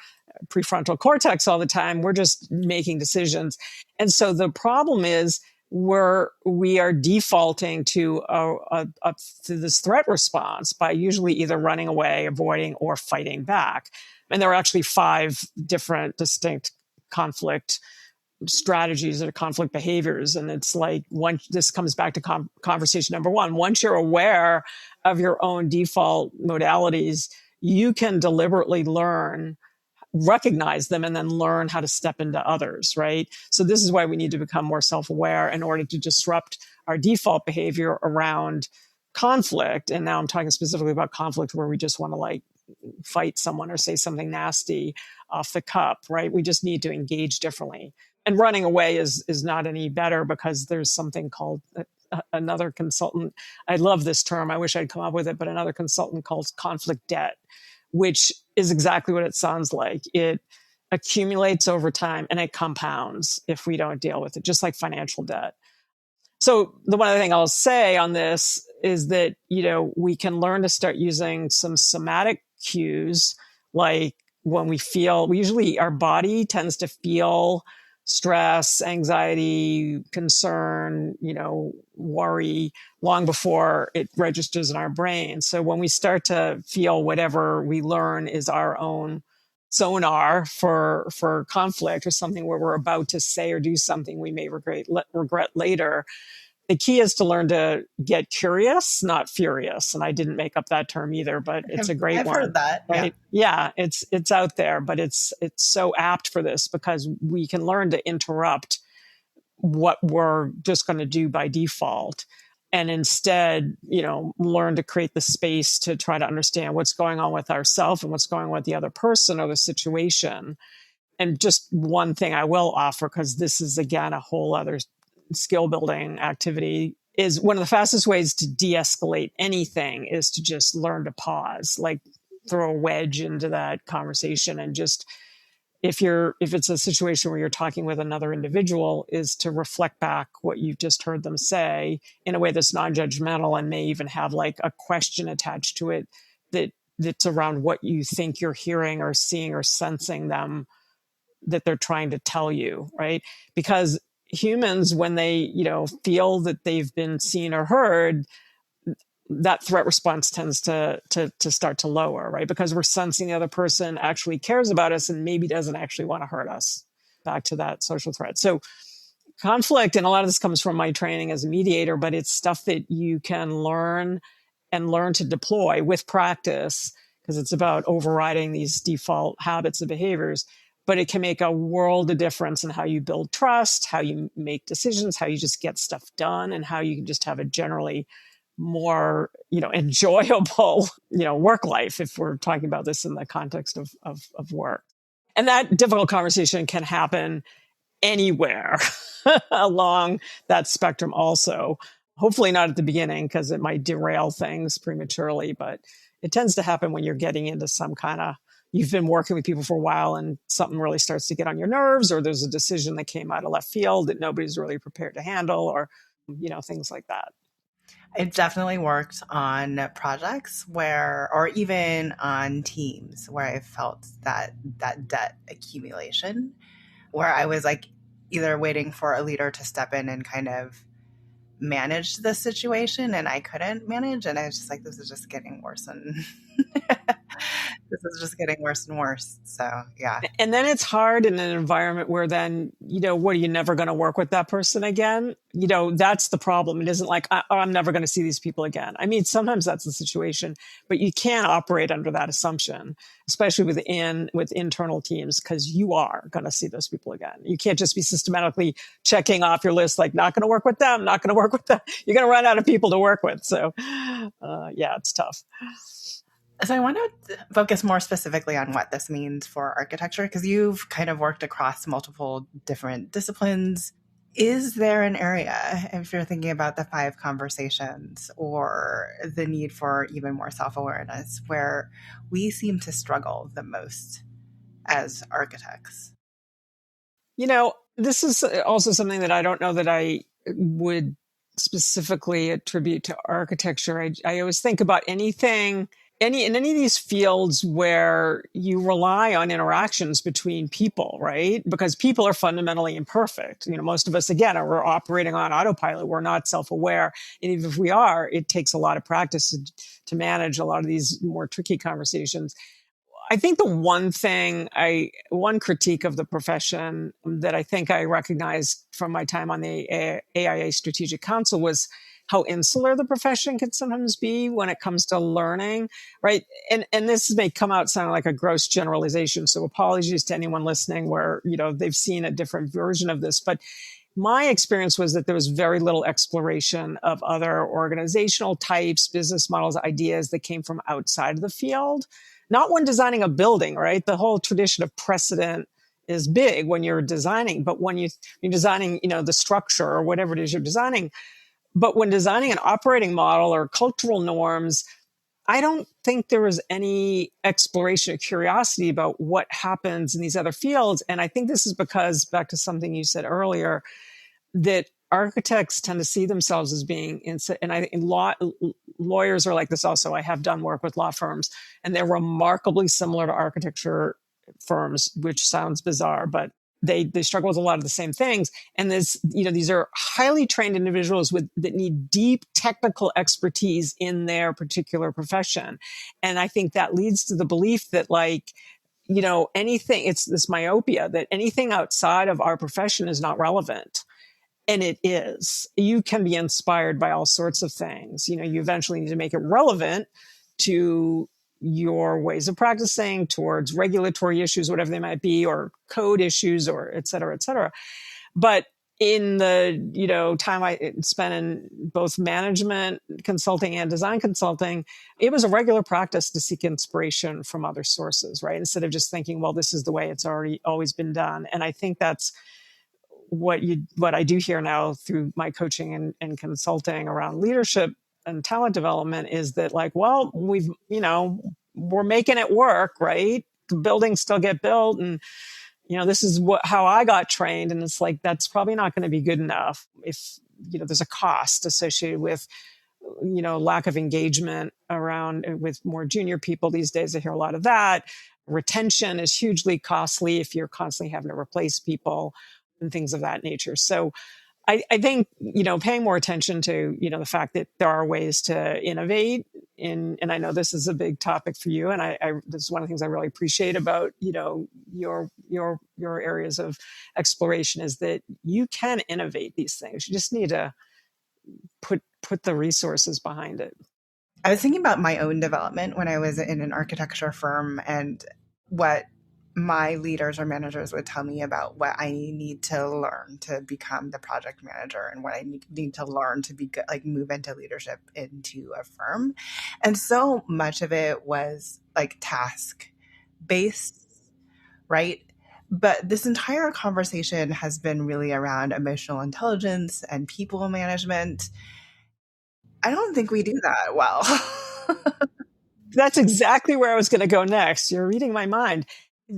prefrontal cortex all the time. We're just making decisions. And so the problem is we are defaulting to to this threat response by usually either running away, avoiding, or fighting back. And there are actually 5 different distinct conflict strategies or conflict behaviors. And it's like, this comes back to conversation number 1. Once you're aware of your own default modalities, you can deliberately recognize them, and then learn how to step into others, right? So this is why we need to become more self-aware in order to disrupt our default behavior around conflict. And now I'm talking specifically about conflict where we just want to fight someone or say something nasty off the cup, right? We just need to engage differently. And running away is not any better, because there's something called another consultant. I love this term. I wish I'd come up with it, but another consultant calls conflict debt, which is exactly what it sounds like. It accumulates over time and it compounds if we don't deal with it, just like financial debt. So the one other thing I'll say on this is that, we can learn to start using some somatic cues, like when our body tends to feel stress, anxiety, concern, worry long before it registers in our brain. So when we start to feel whatever we learn is our own sonar for conflict, or something where we're about to say or do something we may regret later, the key is to learn to get curious, not furious. And I didn't make up that term either, but it's a great one. I've heard that. Right? Yeah, it's out there, but it's so apt for this, because we can learn to interrupt what we're just going to do by default, and instead, learn to create the space to try to understand what's going on with ourselves and what's going on with the other person or the situation. And just one thing I will offer, because this is, again, a whole other skill building activity, is one of the fastest ways to de-escalate anything is to just learn to pause, like throw a wedge into that conversation. And just, if it's a situation where you're talking with another individual, is to reflect back what you've just heard them say in a way that's non-judgmental, and may even have like a question attached to it that's around what you think you're hearing or seeing or sensing them, that they're trying to tell you, right? Because humans, when they, feel that they've been seen or heard, that threat response tends to start to lower, right? Because we're sensing the other person actually cares about us and maybe doesn't actually want to hurt us. Back to that social threat. So conflict, and a lot of this comes from my training as a mediator, but it's stuff that you can learn to deploy with practice, because it's about overriding these default habits and behaviors. But it can make a world of difference in how you build trust, how you make decisions, how you just get stuff done, and how you can just have a generally more, enjoyable, work life, if we're talking about this in the context of work. And that difficult conversation can happen anywhere along that spectrum also. Hopefully not at the beginning, because it might derail things prematurely, but it tends to happen when you're getting into some kind of, you've been working with people for a while and something really starts to get on your nerves, or there's a decision that came out of left field that nobody's really prepared to handle, or, things like that. It definitely worked on projects or even on teams where I felt that debt accumulation, where I was like either waiting for a leader to step in and kind of manage the situation, and I couldn't manage. And I was just like, this is just getting worse. And this is just getting worse and worse. So, yeah. And then it's hard in an environment where then, what, are you never going to work with that person again? That's the problem. It isn't like, I'm never going to see these people again. I mean, sometimes that's the situation, but you can't operate under that assumption, especially with internal teams, because you are going to see those people again. You can't just be systematically checking off your list, like, not going to work with them, not going to work with them. You're going to run out of people to work with. So, yeah, it's tough. So I want to focus more specifically on what this means for architecture, because you've kind of worked across multiple different disciplines. Is there an area, if you're thinking about the 5 conversations or the need for even more self-awareness, where we seem to struggle the most as architects? This is also something that I don't know that I would specifically attribute to architecture. I always think about in any of these fields where you rely on interactions between people, right? Because people are fundamentally imperfect. Most of us, again, we're operating on autopilot. We're not self-aware. And even if we are, it takes a lot of practice to manage a lot of these more tricky conversations. I think the one critique of the profession that I think I recognized from my time on the AIA Strategic Council was how insular the profession can sometimes be when it comes to learning, right? And this may come out sounding like a gross generalization, so apologies to anyone listening where, they've seen a different version of this. But my experience was that there was very little exploration of other organizational types, business models, ideas that came from outside of the field. Not when designing a building, right? The whole tradition of precedent is big when you're designing, but when you're designing, the structure or whatever it is you're designing. But when designing an operating model or cultural norms, I don't think there was any exploration or curiosity about what happens in these other fields. And I think this is because, back to something you said earlier, that architects tend to see themselves as being, and I think lawyers are like this also. I have done work with law firms, and they're remarkably similar to architecture firms, which sounds bizarre, but they struggle with a lot of the same things. And these are highly trained individuals that need deep technical expertise in their particular profession. And I think that leads to the belief that anything, it's this myopia that anything outside of our profession is not relevant. And it is. You can be inspired by all sorts of things. You eventually need to make it relevant to your ways of practicing, towards regulatory issues, whatever they might be, or code issues, or et cetera, et cetera. But in the, time I spent in both management consulting and design consulting, it was a regular practice to seek inspiration from other sources, right? Instead of just thinking, well, this is the way it's always been done. And I think that's what I do here now through my coaching and consulting around leadership and talent development is that we're making it work, right? The buildings still get built, and this is how I got trained. And it's like, that's probably not going to be good enough if, there's a cost associated with, lack of engagement around with more junior people these days. I hear a lot of that. Retention is hugely costly if you're constantly having to replace people and things of that nature. So I think, paying more attention to, the fact that there are ways to innovate and I know this is a big topic for you, and I this is one of the things I really appreciate about, your areas of exploration is that you can innovate these things. You just need to put the resources behind it. I was thinking about my own development when I was in an architecture firm and what my leaders or managers would tell me about what I need to learn to become the project manager and what I need to learn to be good, like move into leadership into a firm. And so much of it was like task based, right? But this entire conversation has been really around emotional intelligence and people management. I don't think we do that well. That's exactly where I was going to go next. You're reading my mind.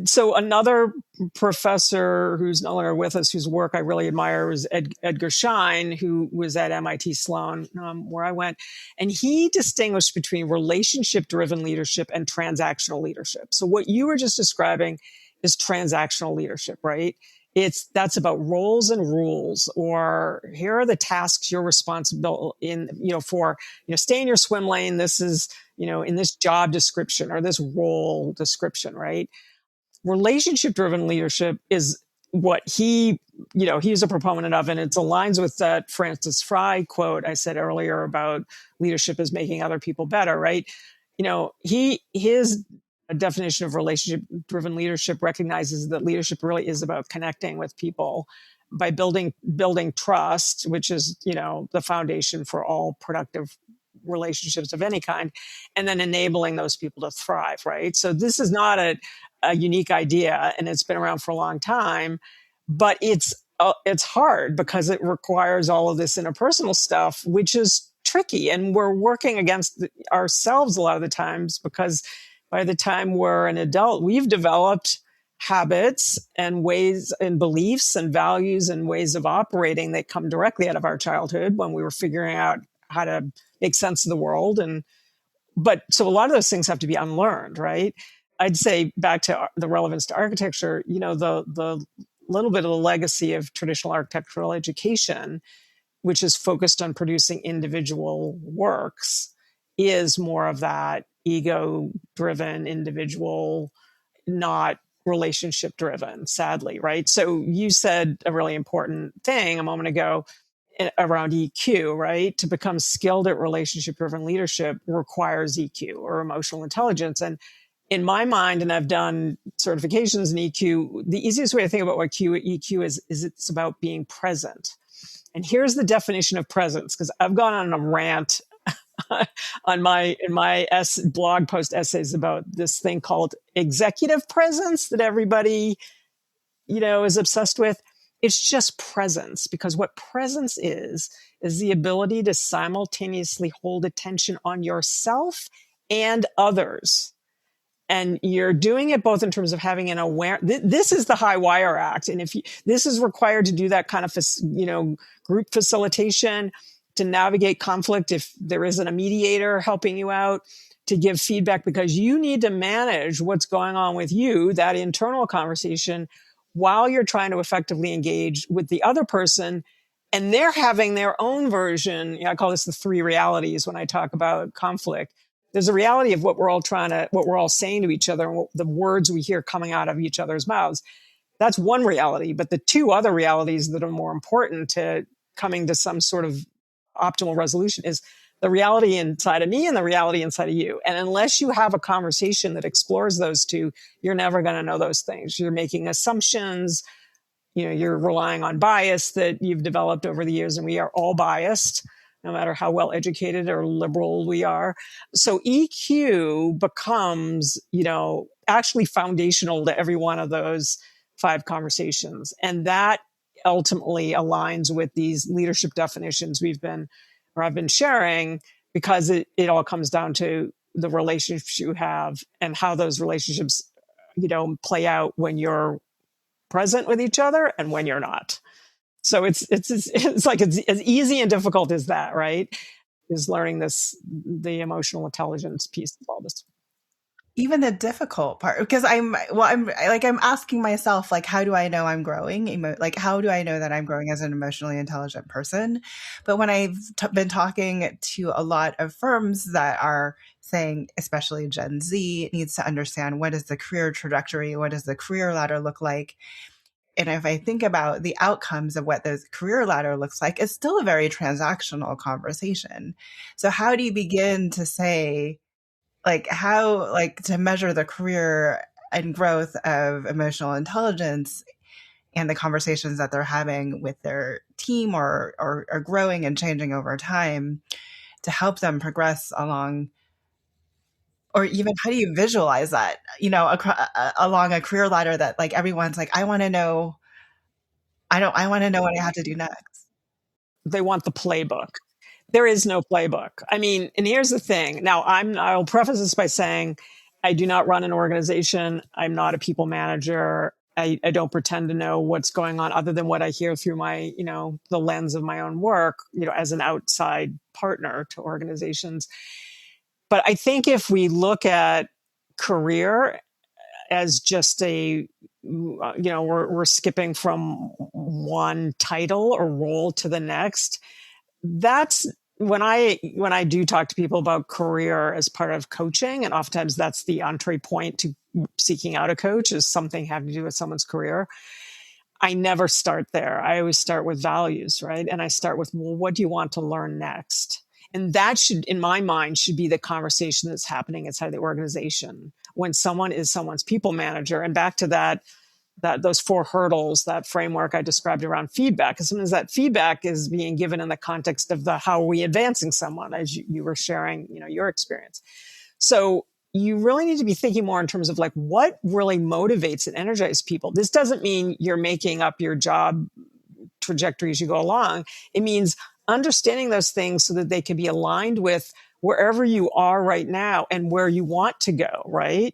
So another professor who's no longer with us, whose work I really admire, was Edgar Schein, who was at MIT Sloan, where I went. And he distinguished between relationship-driven leadership and transactional leadership. So what you were just describing is transactional leadership, right? That's about roles and rules, or here are the tasks you're responsible for, stay in your swim lane. This is, in this job description or this role description, right? Relationship driven leadership is what he's a proponent of, and it aligns with that Francis Fry quote I said earlier about leadership is making other people better, right? His definition of relationship driven leadership recognizes that leadership really is about connecting with people by building trust, which is, the foundation for all productive relationships of any kind, and then enabling those people to thrive, right? So this is not a unique idea, and it's been around for a long time, but it's hard because it requires all of this interpersonal stuff, which is tricky, and we're working against ourselves a lot of the times because by the time we're an adult, we've developed habits and ways and beliefs and values and ways of operating that come directly out of our childhood when we were figuring out how to make sense of the world. But so a lot of those things have to be unlearned, right? I'd say back to the relevance to architecture, the little bit of the legacy of traditional architectural education, which is focused on producing individual works, is more of that ego-driven individual, not relationship-driven, sadly, right? So you said a really important thing a moment ago around EQ, right? To become skilled at relationship-driven leadership requires EQ or emotional intelligence. And in my mind, and I've done certifications in EQ, the easiest way to think about what EQ is it's about being present. And here's the definition of presence, because I've gone on a rant in my blog post essays about this thing called executive presence that everybody, is obsessed with. It's just presence, because what presence is the ability to simultaneously hold attention on yourself and others. And you're doing it both in terms of having an aware. This is the high wire act, and this is required to do that kind of group facilitation, to navigate conflict if there isn't a mediator helping you out, to give feedback, because you need to manage what's going on with you, that internal conversation, while you're trying to effectively engage with the other person, and they're having their own version. I call this the three realities when I talk about conflict. There's a reality of what we're all saying to each other, and what the words we hear coming out of each other's mouths. That's one reality. But the two other realities that are more important to coming to some sort of optimal resolution is the reality inside of me and the reality inside of you. And unless you have a conversation that explores those two, you're never going to know those things. You're making assumptions. You're relying on bias that you've developed over the years, and we are all biased, no matter how well educated or liberal we are. So EQ becomes, actually foundational to every one of those 5 conversations. And that ultimately aligns with these leadership definitions I've been sharing, because it all comes down to the relationships you have and how those relationships, play out when you're present with each other and when you're not. So it's like it's as easy and difficult as that, right? Is learning the emotional intelligence piece of all this. even the difficult part, because I'm asking myself, like, how do I know I'm growing? Like, how do I know that I'm growing as an emotionally intelligent person? But when I've been talking to a lot of firms that are saying, especially Gen Z needs to understand, what is the career trajectory? What does the career ladder look like? And if I think about the outcomes of what the career ladder looks like, it's still a very transactional conversation. So how do you begin to say, like, how, like, to measure the career and growth of emotional intelligence and the conversations that they're having with their team, or growing and changing over time to help them progress along, or even how do you visualize that, along a career ladder that, like, everyone's like, I want to know what I have to do next. They want the playbook. There is no playbook. I mean, and here's the thing. Now, I'll preface this by saying I do not run an organization. I'm not a people manager. I don't pretend to know what's going on other than what I hear through my, the lens of my own work, as an outside partner to organizations. But I think if we look at career as just we're skipping from one title or role to the next. That's when I do talk to people about career as part of coaching, and oftentimes that's the entree point to seeking out a coach, is something having to do with someone's career. I never start there. I always start with values, right? And I start with, well, what do you want to learn next? And that should, in my mind, should be the conversation that's happening inside the organization when someone is someone's people manager. And back to that those 4 hurdles, that framework I described around feedback, because sometimes that feedback is being given in the context of how are we advancing someone, as you were sharing, your experience. So you really need to be thinking more in terms of, like, what really motivates and energizes people. This doesn't mean you're making up your job trajectory as you go along. It means understanding those things so that they can be aligned with wherever you are right now and where you want to go, right?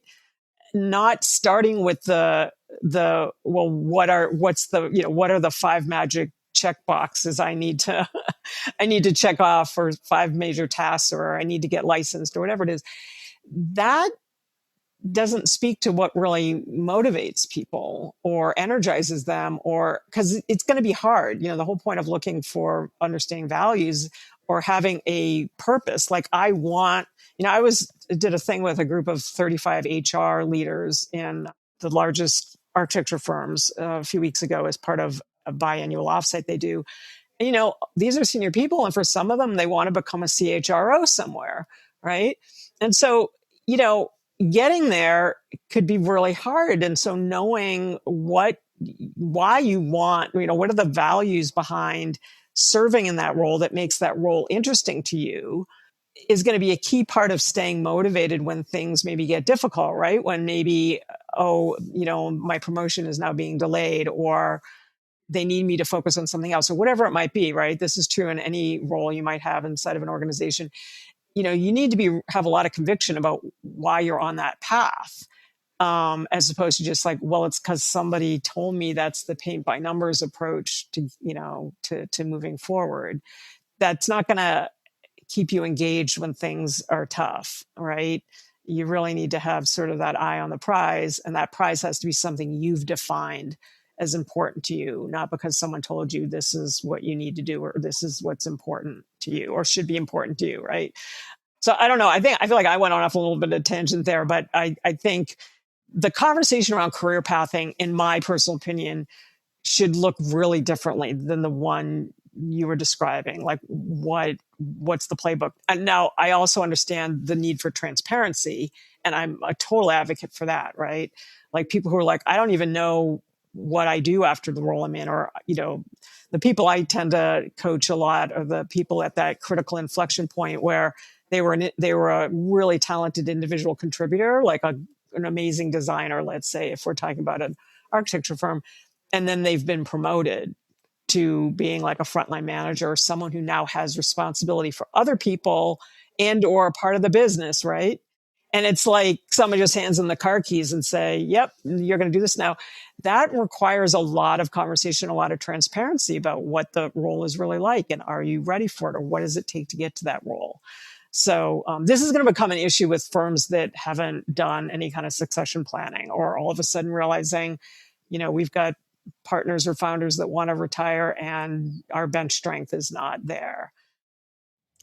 Not starting with what are the 5 magic check boxes I need to check off, or 5 major tasks, or I need to get licensed, or whatever it is. That doesn't speak to what really motivates people or energizes them, or because it's going to be hard. The whole point of looking for understanding values or having a purpose. Like, I did a thing with a group of 35 HR leaders in the largest architecture firms a few weeks ago as part of a biannual offsite they do. And, these are senior people, and for some of them, they want to become a CHRO somewhere, right? And so, getting there could be really hard. And so knowing why you want, what are the values behind serving in that role that makes that role interesting to you is going to be a key part of staying motivated when things maybe get difficult, right? When maybe, my promotion is now being delayed, or they need me to focus on something else, or whatever it might be, right? This is true in any role you might have inside of an organization. You need to have a lot of conviction about why you're on that path, as opposed to just like, well, it's because somebody told me that's the paint by numbers approach to, to moving forward. That's not going to keep you engaged when things are tough, right? You really need to have sort of that eye on the prize, and that prize has to be something you've defined as important to you, not because someone told you this is what you need to do, or this is what's important to you, or should be important to you, right? So I don't know. I feel like I went on off a little bit of tangent there, but I think the conversation around career pathing, in my personal opinion, should look really differently than the one you were describing. Like, what's the playbook? And now I also understand the need for transparency, and I'm a total advocate for that, right? Like, people who are like, I don't even know what I do after the role I'm in, or, the people I tend to coach a lot are the people at that critical inflection point where they were a really talented individual contributor, like an amazing designer, let's say, if we're talking about an architecture firm, and then they've been promoted to being like a frontline manager, or someone who now has responsibility for other people and or a part of the business, right? And it's like somebody just hands them the car keys and say, yep, you're going to do this now. That requires a lot of conversation, a lot of transparency about what the role is really like, and are you ready for it, or what does it take to get to that role? So this is going to become an issue with firms that haven't done any kind of succession planning, or all of a sudden realizing, we've got partners or founders that want to retire and our bench strength is not there.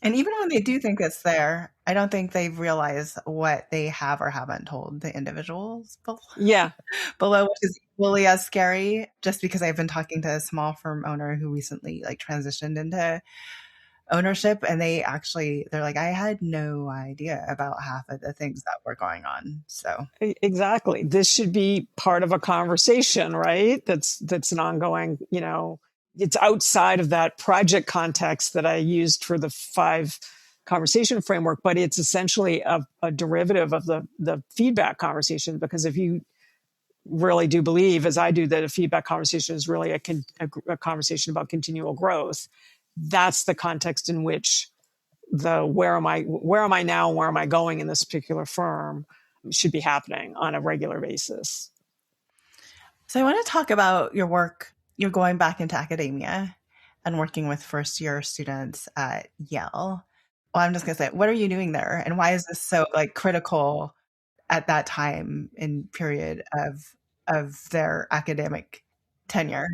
And even when they do think it's there, I don't think they've realized what they have or haven't told the individuals Yeah. below, which is equally as scary. Just because I've been talking to a small firm owner who recently transitioned into ownership, and they're like, I had no idea about half of the things that were going on. So exactly, this should be part of a conversation, right? That's an ongoing, it's outside of that project context that I used for the 5 conversation framework, but it's essentially a derivative of the feedback conversation. Because if you really do believe, as I do, that a feedback conversation is really a conversation about continual growth, that's the context in which where am I now and where am I going in this particular firm should be happening on a regular basis. So I want to talk about your work. You're going back into academia and working with first year students at Yale. Well, I'm just going to say, what are you doing there? And why is this so critical at that time in period of their academic tenure?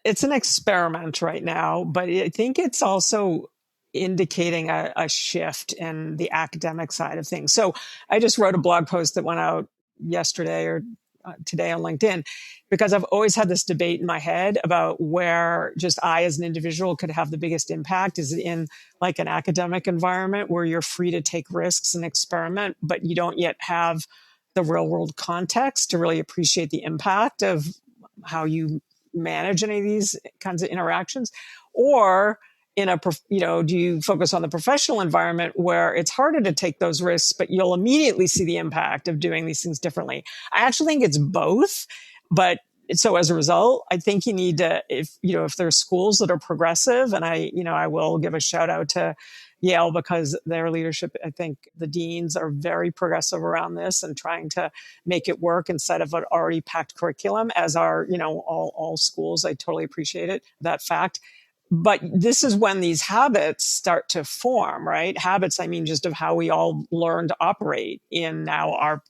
It's an experiment right now, but I think it's also indicating a shift in the academic side of things. So I just wrote a blog post that went out yesterday or today on LinkedIn, because I've always had this debate in my head about where just I as an individual could have the biggest impact. Is it in an academic environment where you're free to take risks and experiment, but you don't yet have the real world context to really appreciate the impact of how you manage any of these kinds of interactions? Or do you focus on the professional environment where it's harder to take those risks, but you'll immediately see the impact of doing these things differently? I actually think it's both. But so as a result, I think you need to, if there's schools that are progressive, and I will give a shout out to Yale, because their leadership, I think the deans are very progressive around this and trying to make it work instead of an already packed curriculum, as are, all schools. I totally appreciate it, that fact. But this is when these habits start to form, right? Habits, I mean, just of how we all learn to operate in now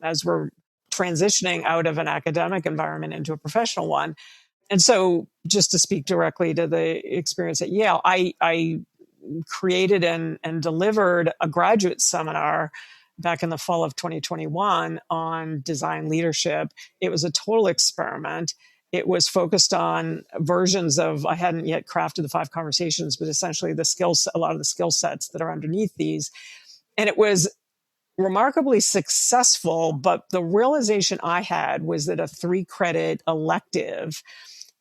as we're transitioning out of an academic environment into a professional one. And so just to speak directly to the experience at Yale, I created and delivered a graduate seminar back in the fall of 2021 on design leadership. It was a total experiment. It was focused on versions of, I hadn't yet crafted the 5 conversations, but essentially a lot of the skill sets that are underneath these. And it was remarkably successful, but the realization I had was that a 3-credit elective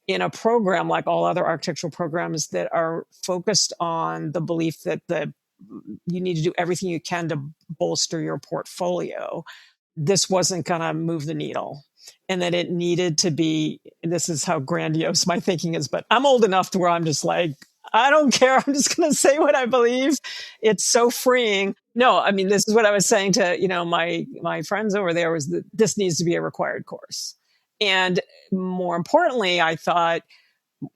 in a program like all other architectural programs that are focused on the belief that you need to do everything you can to bolster your portfolio, this wasn't going to move the needle. And that it needed to be, this is how grandiose my thinking is, but I'm old enough to where I'm just like, I don't care. I'm just going to say what I believe. It's so freeing. No, I mean, this is what I was saying to, my friends over there, was that this needs to be a required course. And more importantly, I thought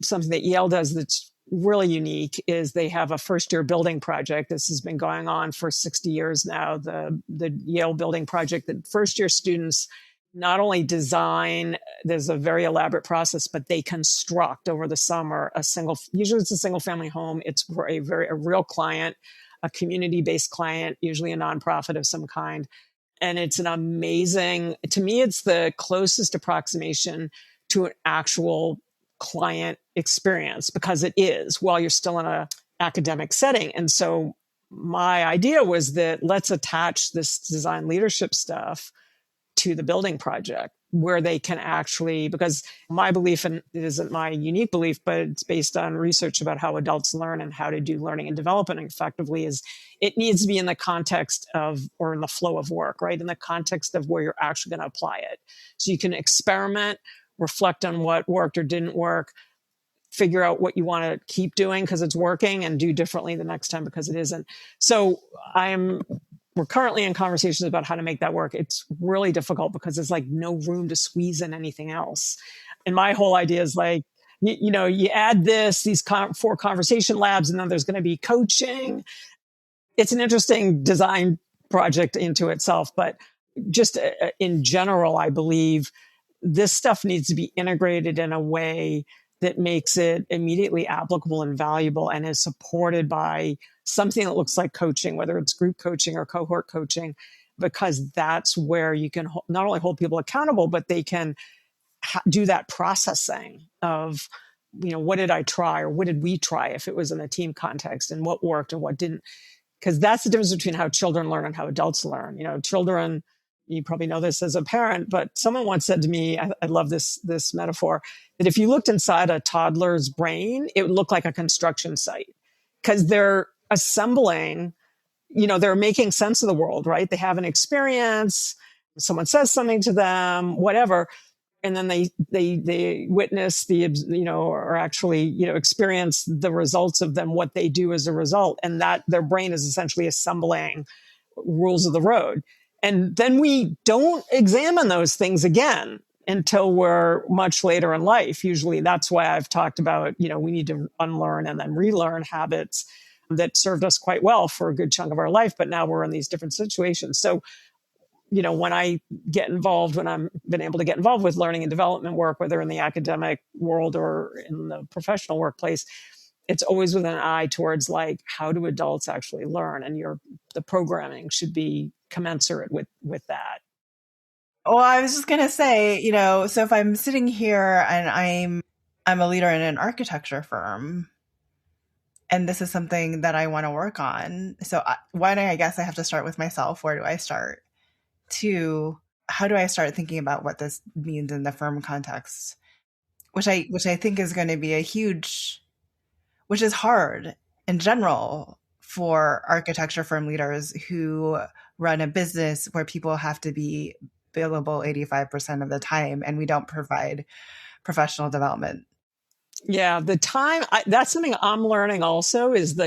something that Yale does that's really unique is they have a first-year building project. This has been going on for 60 years now, the Yale building project, that first-year students not only design, there's a very elaborate process, but they construct over the summer usually it's a single family home. It's for a real client, a community-based client, usually a nonprofit of some kind. And it's to me, it's the closest approximation to an actual client experience, because it is while you're still in an academic setting. And so my idea was that let's attach this design leadership stuff to the building project, where they can actually, because my belief, and it isn't my unique belief, but it's based on research about how adults learn and how to do learning and development effectively, is it needs to be in the context of, or in the flow of work, right? In the context of where you're actually going to apply it. So you can experiment, reflect on what worked or didn't work, figure out what you want to keep doing because it's working, and do differently the next time because it isn't. So we're currently in conversations about how to make that work. It's really difficult because there's no room to squeeze in anything else. And my whole idea is you add these 4 conversation labs, and then there's going to be coaching. it's an interesting design project into itself, but just in general, I believe this stuff needs to be integrated in a way that makes it immediately applicable and valuable and is supported by something that looks like coaching, whether it's group coaching or cohort coaching, because that's where you can not only hold people accountable, but they can do that processing of, what did I try or what did we try if it was in a team context, and what worked and what didn't. Because that's the difference between how children learn and how adults learn. Children, you probably know this as a parent, but someone once said to me, I love this metaphor, that if you looked inside a toddler's brain, it would look like a construction site, because they're assembling, they're making sense of the world, right? They have an experience, someone says something to them, whatever, and then they witness or actually, experience the results of them, what they do as a result. And that their brain is essentially assembling rules of the road. And then we don't examine those things again until we're much later in life. Usually that's why I've talked about, we need to unlearn and then relearn habits that served us quite well for a good chunk of our life. But now we're in these different situations. So, when I get involved, when I'm been able to get involved with learning and development work, whether in the academic world or in the professional workplace, it's always with an eye towards how do adults actually learn? And the programming should be commensurate with that. Well, I was just going to say, so if I'm sitting here and I'm a leader in an architecture firm, and this is something that I want to work on. So one, I guess I have to start with myself. Where do I start? Two, how do I start thinking about what this means in the firm context? Which I think is going to be which is hard in general for architecture firm leaders who run a business where people have to be billable 85% of the time, and we don't provide professional development. Yeah, the time, that's something I'm learning also, is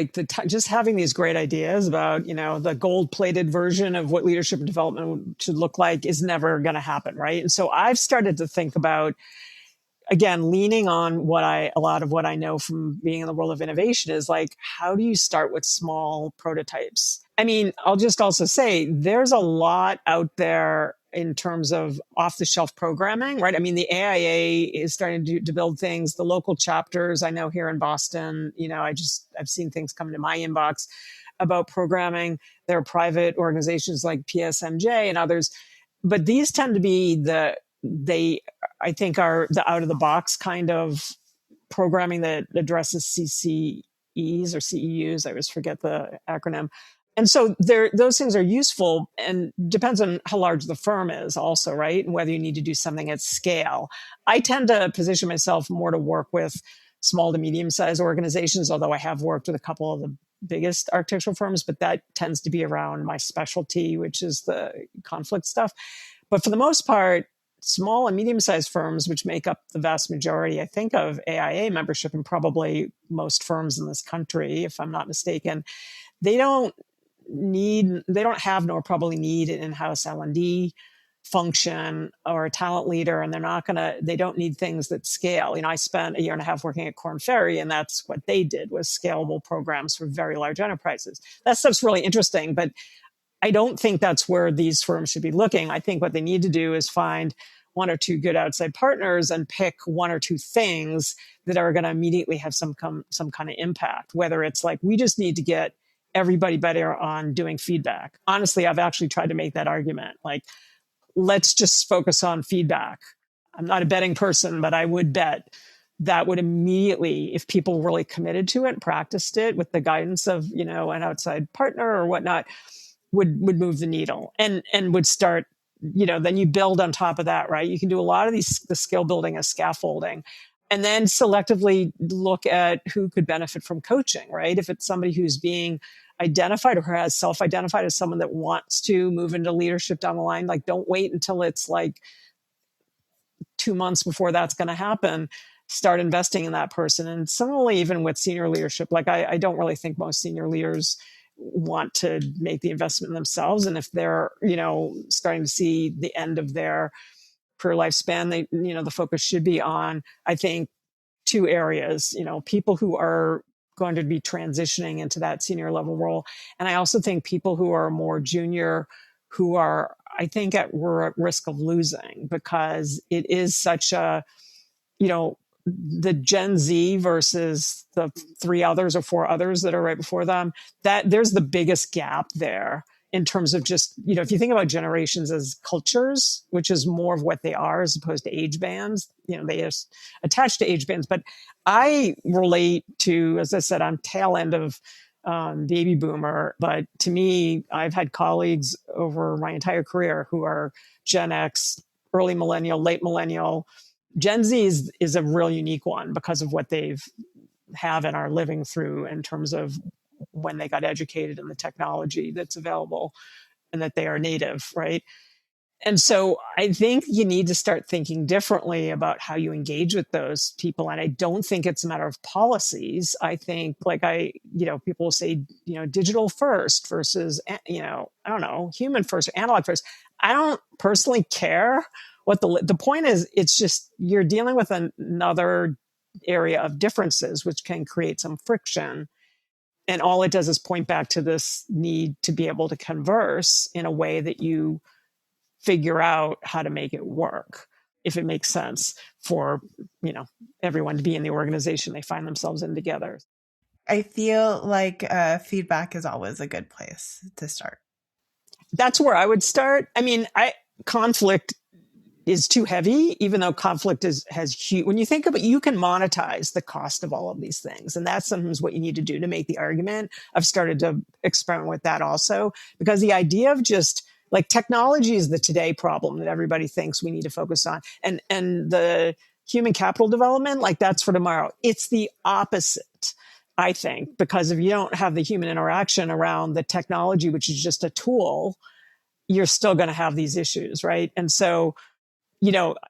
just having these great ideas about, the gold-plated version of what leadership and development should look like is never going to happen, right? And so I've started to think about, again, leaning on a lot of what I know from being in the world of innovation is how do you start with small prototypes? I mean, I'll just also say there's a lot out there in terms of off-the-shelf programming, right? I mean, the AIA is starting to build things. The local chapters, I know here in Boston, I've seen things come into my inbox about programming. There are private organizations like PSMJ and others, but these tend to be I think are the out-of-the-box kind of programming that addresses CCEs or CEUs. I always forget the acronym. And so those things are useful, and depends on how large the firm is also, right? And whether you need to do something at scale. I tend to position myself more to work with small to medium-sized organizations, although I have worked with a couple of the biggest architectural firms, but that tends to be around my specialty, which is the conflict stuff. But for the most part, small and medium-sized firms, which make up the vast majority, I think, of AIA membership, and probably most firms in this country, if I'm not mistaken, they don't have nor probably need an in-house L&D function or a talent leader, and they don't need things that scale. I spent a year and a half working at Korn Ferry, and that's what they did, was scalable programs for very large enterprises. That stuff's really interesting, but I don't think that's where these firms should be looking. I think what they need to do is find one or two good outside partners and pick one or two things that are going to immediately have some kind of impact, whether it's we just need to get everybody better on doing feedback. Honestly, I've actually tried to make that argument. Let's just focus on feedback. I'm not a betting person, but I would bet that would immediately, if people really committed to it and practiced it with the guidance of, an outside partner or whatnot, would move the needle and would start, then you build on top of that, right? You can do a lot of the skill building as scaffolding, and then selectively look at who could benefit from coaching, right? If it's somebody who's being identified or has self-identified as someone that wants to move into leadership down the line, don't wait until it's 2 months before that's going to happen. Start investing in that person. And similarly, even with senior leadership, I don't really think most senior leaders want to make the investment in themselves. And if they're, starting to see the end of their career lifespan, the focus should be on, I think, two areas, people who are going to be transitioning into that senior level role. And I also think people who are more junior, who are, I think, we're at risk of losing, because it is such a, the Gen Z versus the three others or four others that are right before them, that there's the biggest gap there in terms of just, if you think about generations as cultures, which is more of what they are as opposed to age bands, they just attach to age bands. But I relate to, as I said, I'm tail end of baby boomer. But to me, I've had colleagues over my entire career who are Gen X, early millennial, late millennial. Gen Z is a real unique one because of what they've have and are living through in terms of when they got educated in the technology that's available and that they are native, right? And so I think you need to start thinking differently about how you engage with those people. And I don't think it's a matter of policies. I think, people will say, digital first versus, I don't know, human first or analog first. I don't personally care what the point is. It's just you're dealing with another area of differences, which can create some friction. And all it does is point back to this need to be able to converse in a way that you figure out how to make it work, if it makes sense for, everyone to be in the organization they find themselves in together. I feel like feedback is always a good place to start. That's where I would start. I mean, conflict is too heavy, even though conflict has huge, when you think about it, you can monetize the cost of all of these things. And that's sometimes what you need to do to make the argument. I've started to experiment with that also, because the idea of just technology is the today problem that everybody thinks we need to focus on. And the human capital development, that's for tomorrow. It's the opposite, I think, because if you don't have the human interaction around the technology, which is just a tool, you're still going to have these issues, right? And so,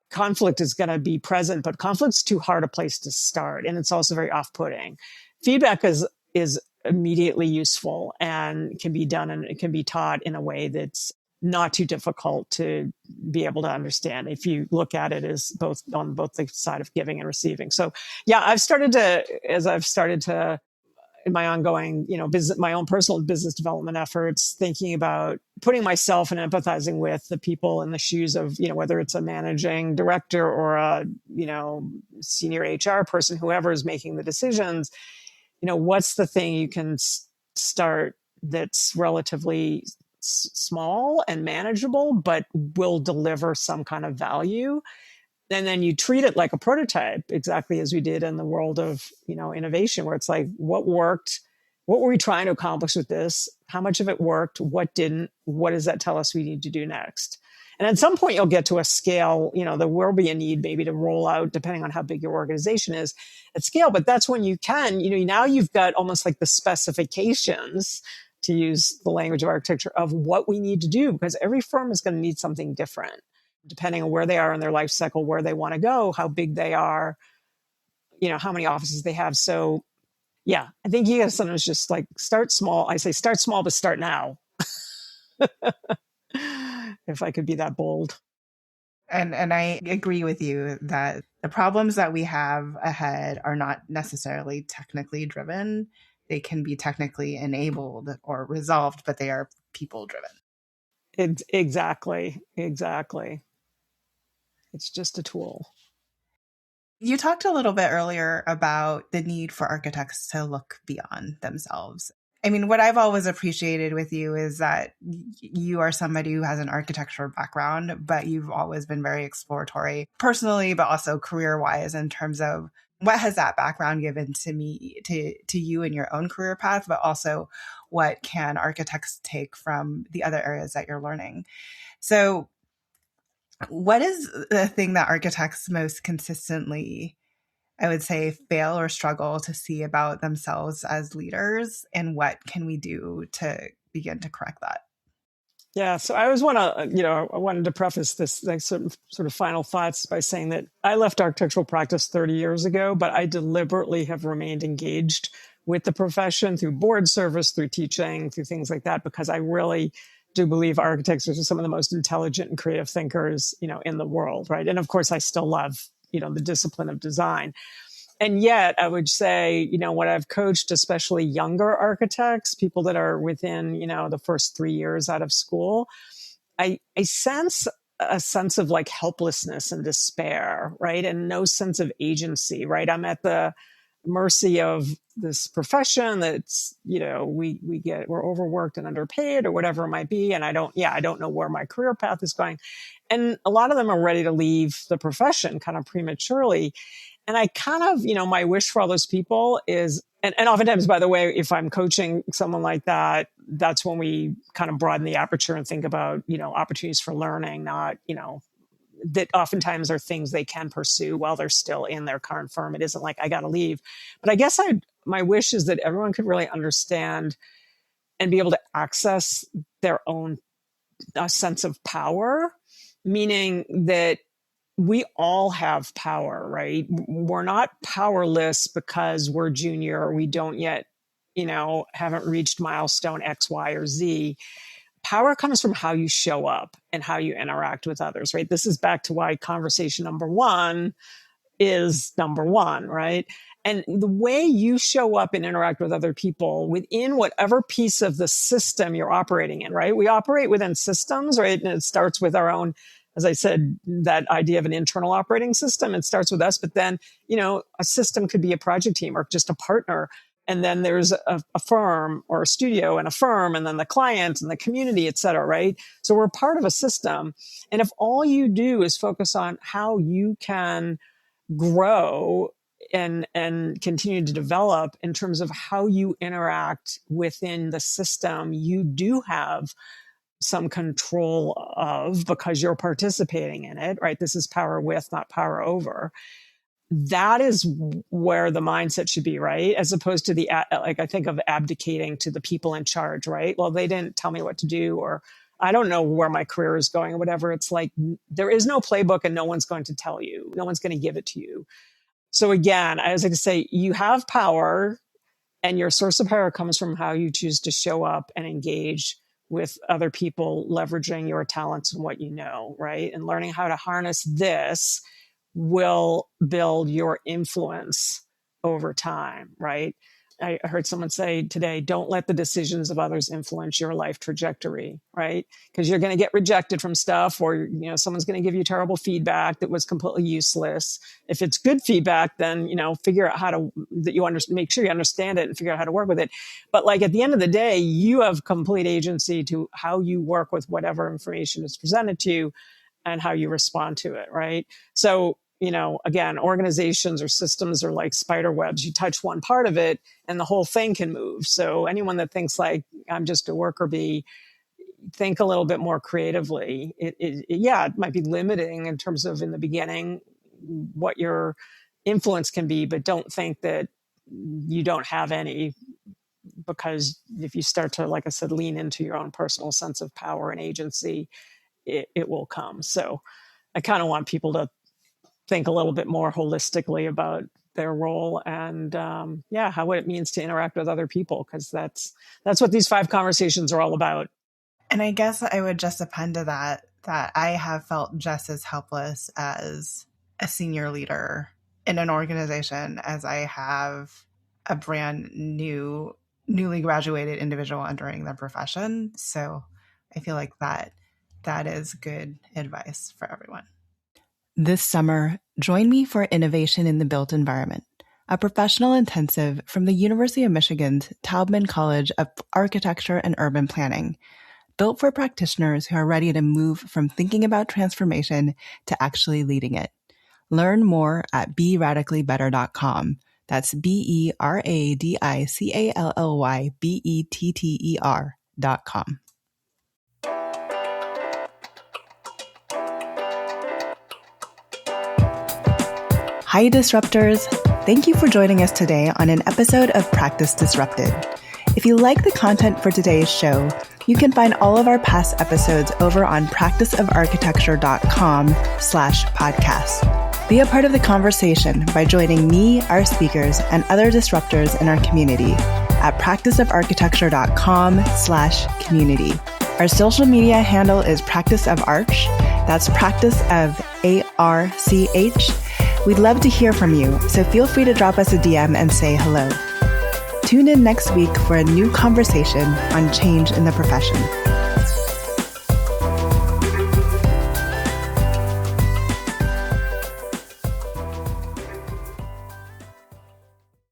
conflict is going to be present, but conflict's too hard a place to start. And it's also very off-putting. Feedback is immediately useful and can be done, and it can be taught in a way that's not too difficult to be able to understand if you look at it as on both the side of giving and receiving. So yeah, I've started to in my ongoing, my own personal business development efforts, thinking about putting myself and empathizing with the people in the shoes of, whether it's a managing director or a, senior HR person, whoever is making the decisions, what's the thing you can start that's relatively small and manageable, but will deliver some kind of value. And then you treat it like a prototype, exactly as we did in the world of, innovation, where it's like, what worked? What were we trying to accomplish with this? How much of it worked? What didn't? What does that tell us we need to do next? And at some point you'll get to a scale, there will be a need maybe to roll out, depending on how big your organization is, at scale. But that's when you can, now you've got almost like the specifications, to use the language of architecture, of what we need to do, because every firm is going to need something different, depending on where they are in their life cycle, where they want to go, how big they are, how many offices they have. So yeah, I think you got to sometimes just start small. I say start small, but start now. If I could be that bold. And I agree with you that the problems that we have ahead are not necessarily technically driven. They can be technically enabled or resolved, but they are people driven. Exactly. It's just a tool. You talked a little bit earlier about the need for architects to look beyond themselves. I mean, what I've always appreciated with you is that you are somebody who has an architecture background, but you've always been very exploratory personally, but also career-wise, in terms of what has that background given to you in your own career path, but also what can architects take from the other areas that you're learning. So what is the thing that architects most consistently, I would say, fail or struggle to see about themselves as leaders, and what can we do to begin to correct that? Yeah, so I always want to, I wanted to preface this sort of final thoughts by saying that I left architectural practice 30 years ago, but I deliberately have remained engaged with the profession through board service, through teaching, through things like that, because I really do believe architects are some of the most intelligent and creative thinkers, in the world, right? And of course, I still love, the discipline of design. And yet I would say, what I've coached, especially younger architects, people that are within, the first 3 years out of school, I sense a sense of like helplessness and despair, right? And no sense of agency, right? I'm at the mercy of this profession that's, we're overworked and underpaid or whatever it might be. And I don't know where my career path is going. And a lot of them are ready to leave the profession kind of prematurely. And I kind of, my wish for all those people is, and oftentimes, by the way, if I'm coaching someone like that, that's when we kind of broaden the aperture and think about, opportunities for learning, not, that oftentimes are things they can pursue while they're still in their current firm. It isn't like, I got to leave. But I guess my wish is that everyone could really understand and be able to access their own sense of power, meaning that we all have power, right? We're not powerless because we're junior or we don't yet, haven't reached milestone X, Y, or Z. Power comes from how you show up and how you interact with others, right? This is back to why conversation number one is number one, right? And the way you show up and interact with other people within whatever piece of the system you're operating in, right? We operate within systems, right? And it starts with our own, as I said, that idea of an internal operating system. It starts with us, but then, a system could be a project team or just a partner. And then there's a firm or a studio and a firm, and then the client and the community, et cetera, right? So we're part of a system. And if all you do is focus on how you can grow and continue to develop in terms of how you interact within the system, you do have some control of because you're participating in it, right? This is power with, not power over. That is where the mindset should be, right? As opposed to I think of abdicating to the people in charge, right? Well, they didn't tell me what to do, or I don't know where my career is going or whatever. It's like, there is no playbook and no one's going to tell you. No one's going to give it to you. So again, I was like to say, you have power and your source of power comes from how you choose to show up and engage with other people, leveraging your talents and what you know, right? And learning how to harness this will build your influence over time, right? I heard someone say today, don't let the decisions of others influence your life trajectory, right? Because you're going to get rejected from stuff, or, someone's going to give you terrible feedback that was completely useless. If it's good feedback, then, figure out make sure you understand it and figure out how to work with it. But like at the end of the day, you have complete agency to how you work with whatever information is presented to you and how you respond to it, right? So, again, organizations or systems are like spider webs. You touch one part of it and the whole thing can move. So anyone that thinks like, I'm just a worker bee, think a little bit more creatively. It might be limiting in terms of in the beginning what your influence can be, but don't think that you don't have any, because if you start to, like I said, lean into your own personal sense of power and agency, it will come. So I kind of want people to think a little bit more holistically about their role and how what it means to interact with other people, because that's what these 5 conversations are all about. And I guess I would just append to that I have felt just as helpless as a senior leader in an organization as I have a brand newly graduated individual entering the profession. So I feel like that is good advice for everyone. This summer, join me for Innovation in the Built Environment, a professional intensive from the University of Michigan's Taubman College of Architecture and Urban Planning, built for practitioners who are ready to move from thinking about transformation to actually leading it. Learn more at beradicallybetter.com. That's beradicallybetter.com. Hi, Disruptors. Thank you for joining us today on an episode of Practice Disrupted. If you like the content for today's show, you can find all of our past episodes over on practiceofarchitecture.com/podcast. Be a part of the conversation by joining me, our speakers, and other disruptors in our community at practiceofarchitecture.com/community. Our social media handle is Practice of Arch. That's Practice of ARCH. We'd love to hear from you, so feel free to drop us a DM and say hello. Tune in next week for a new conversation on change in the profession.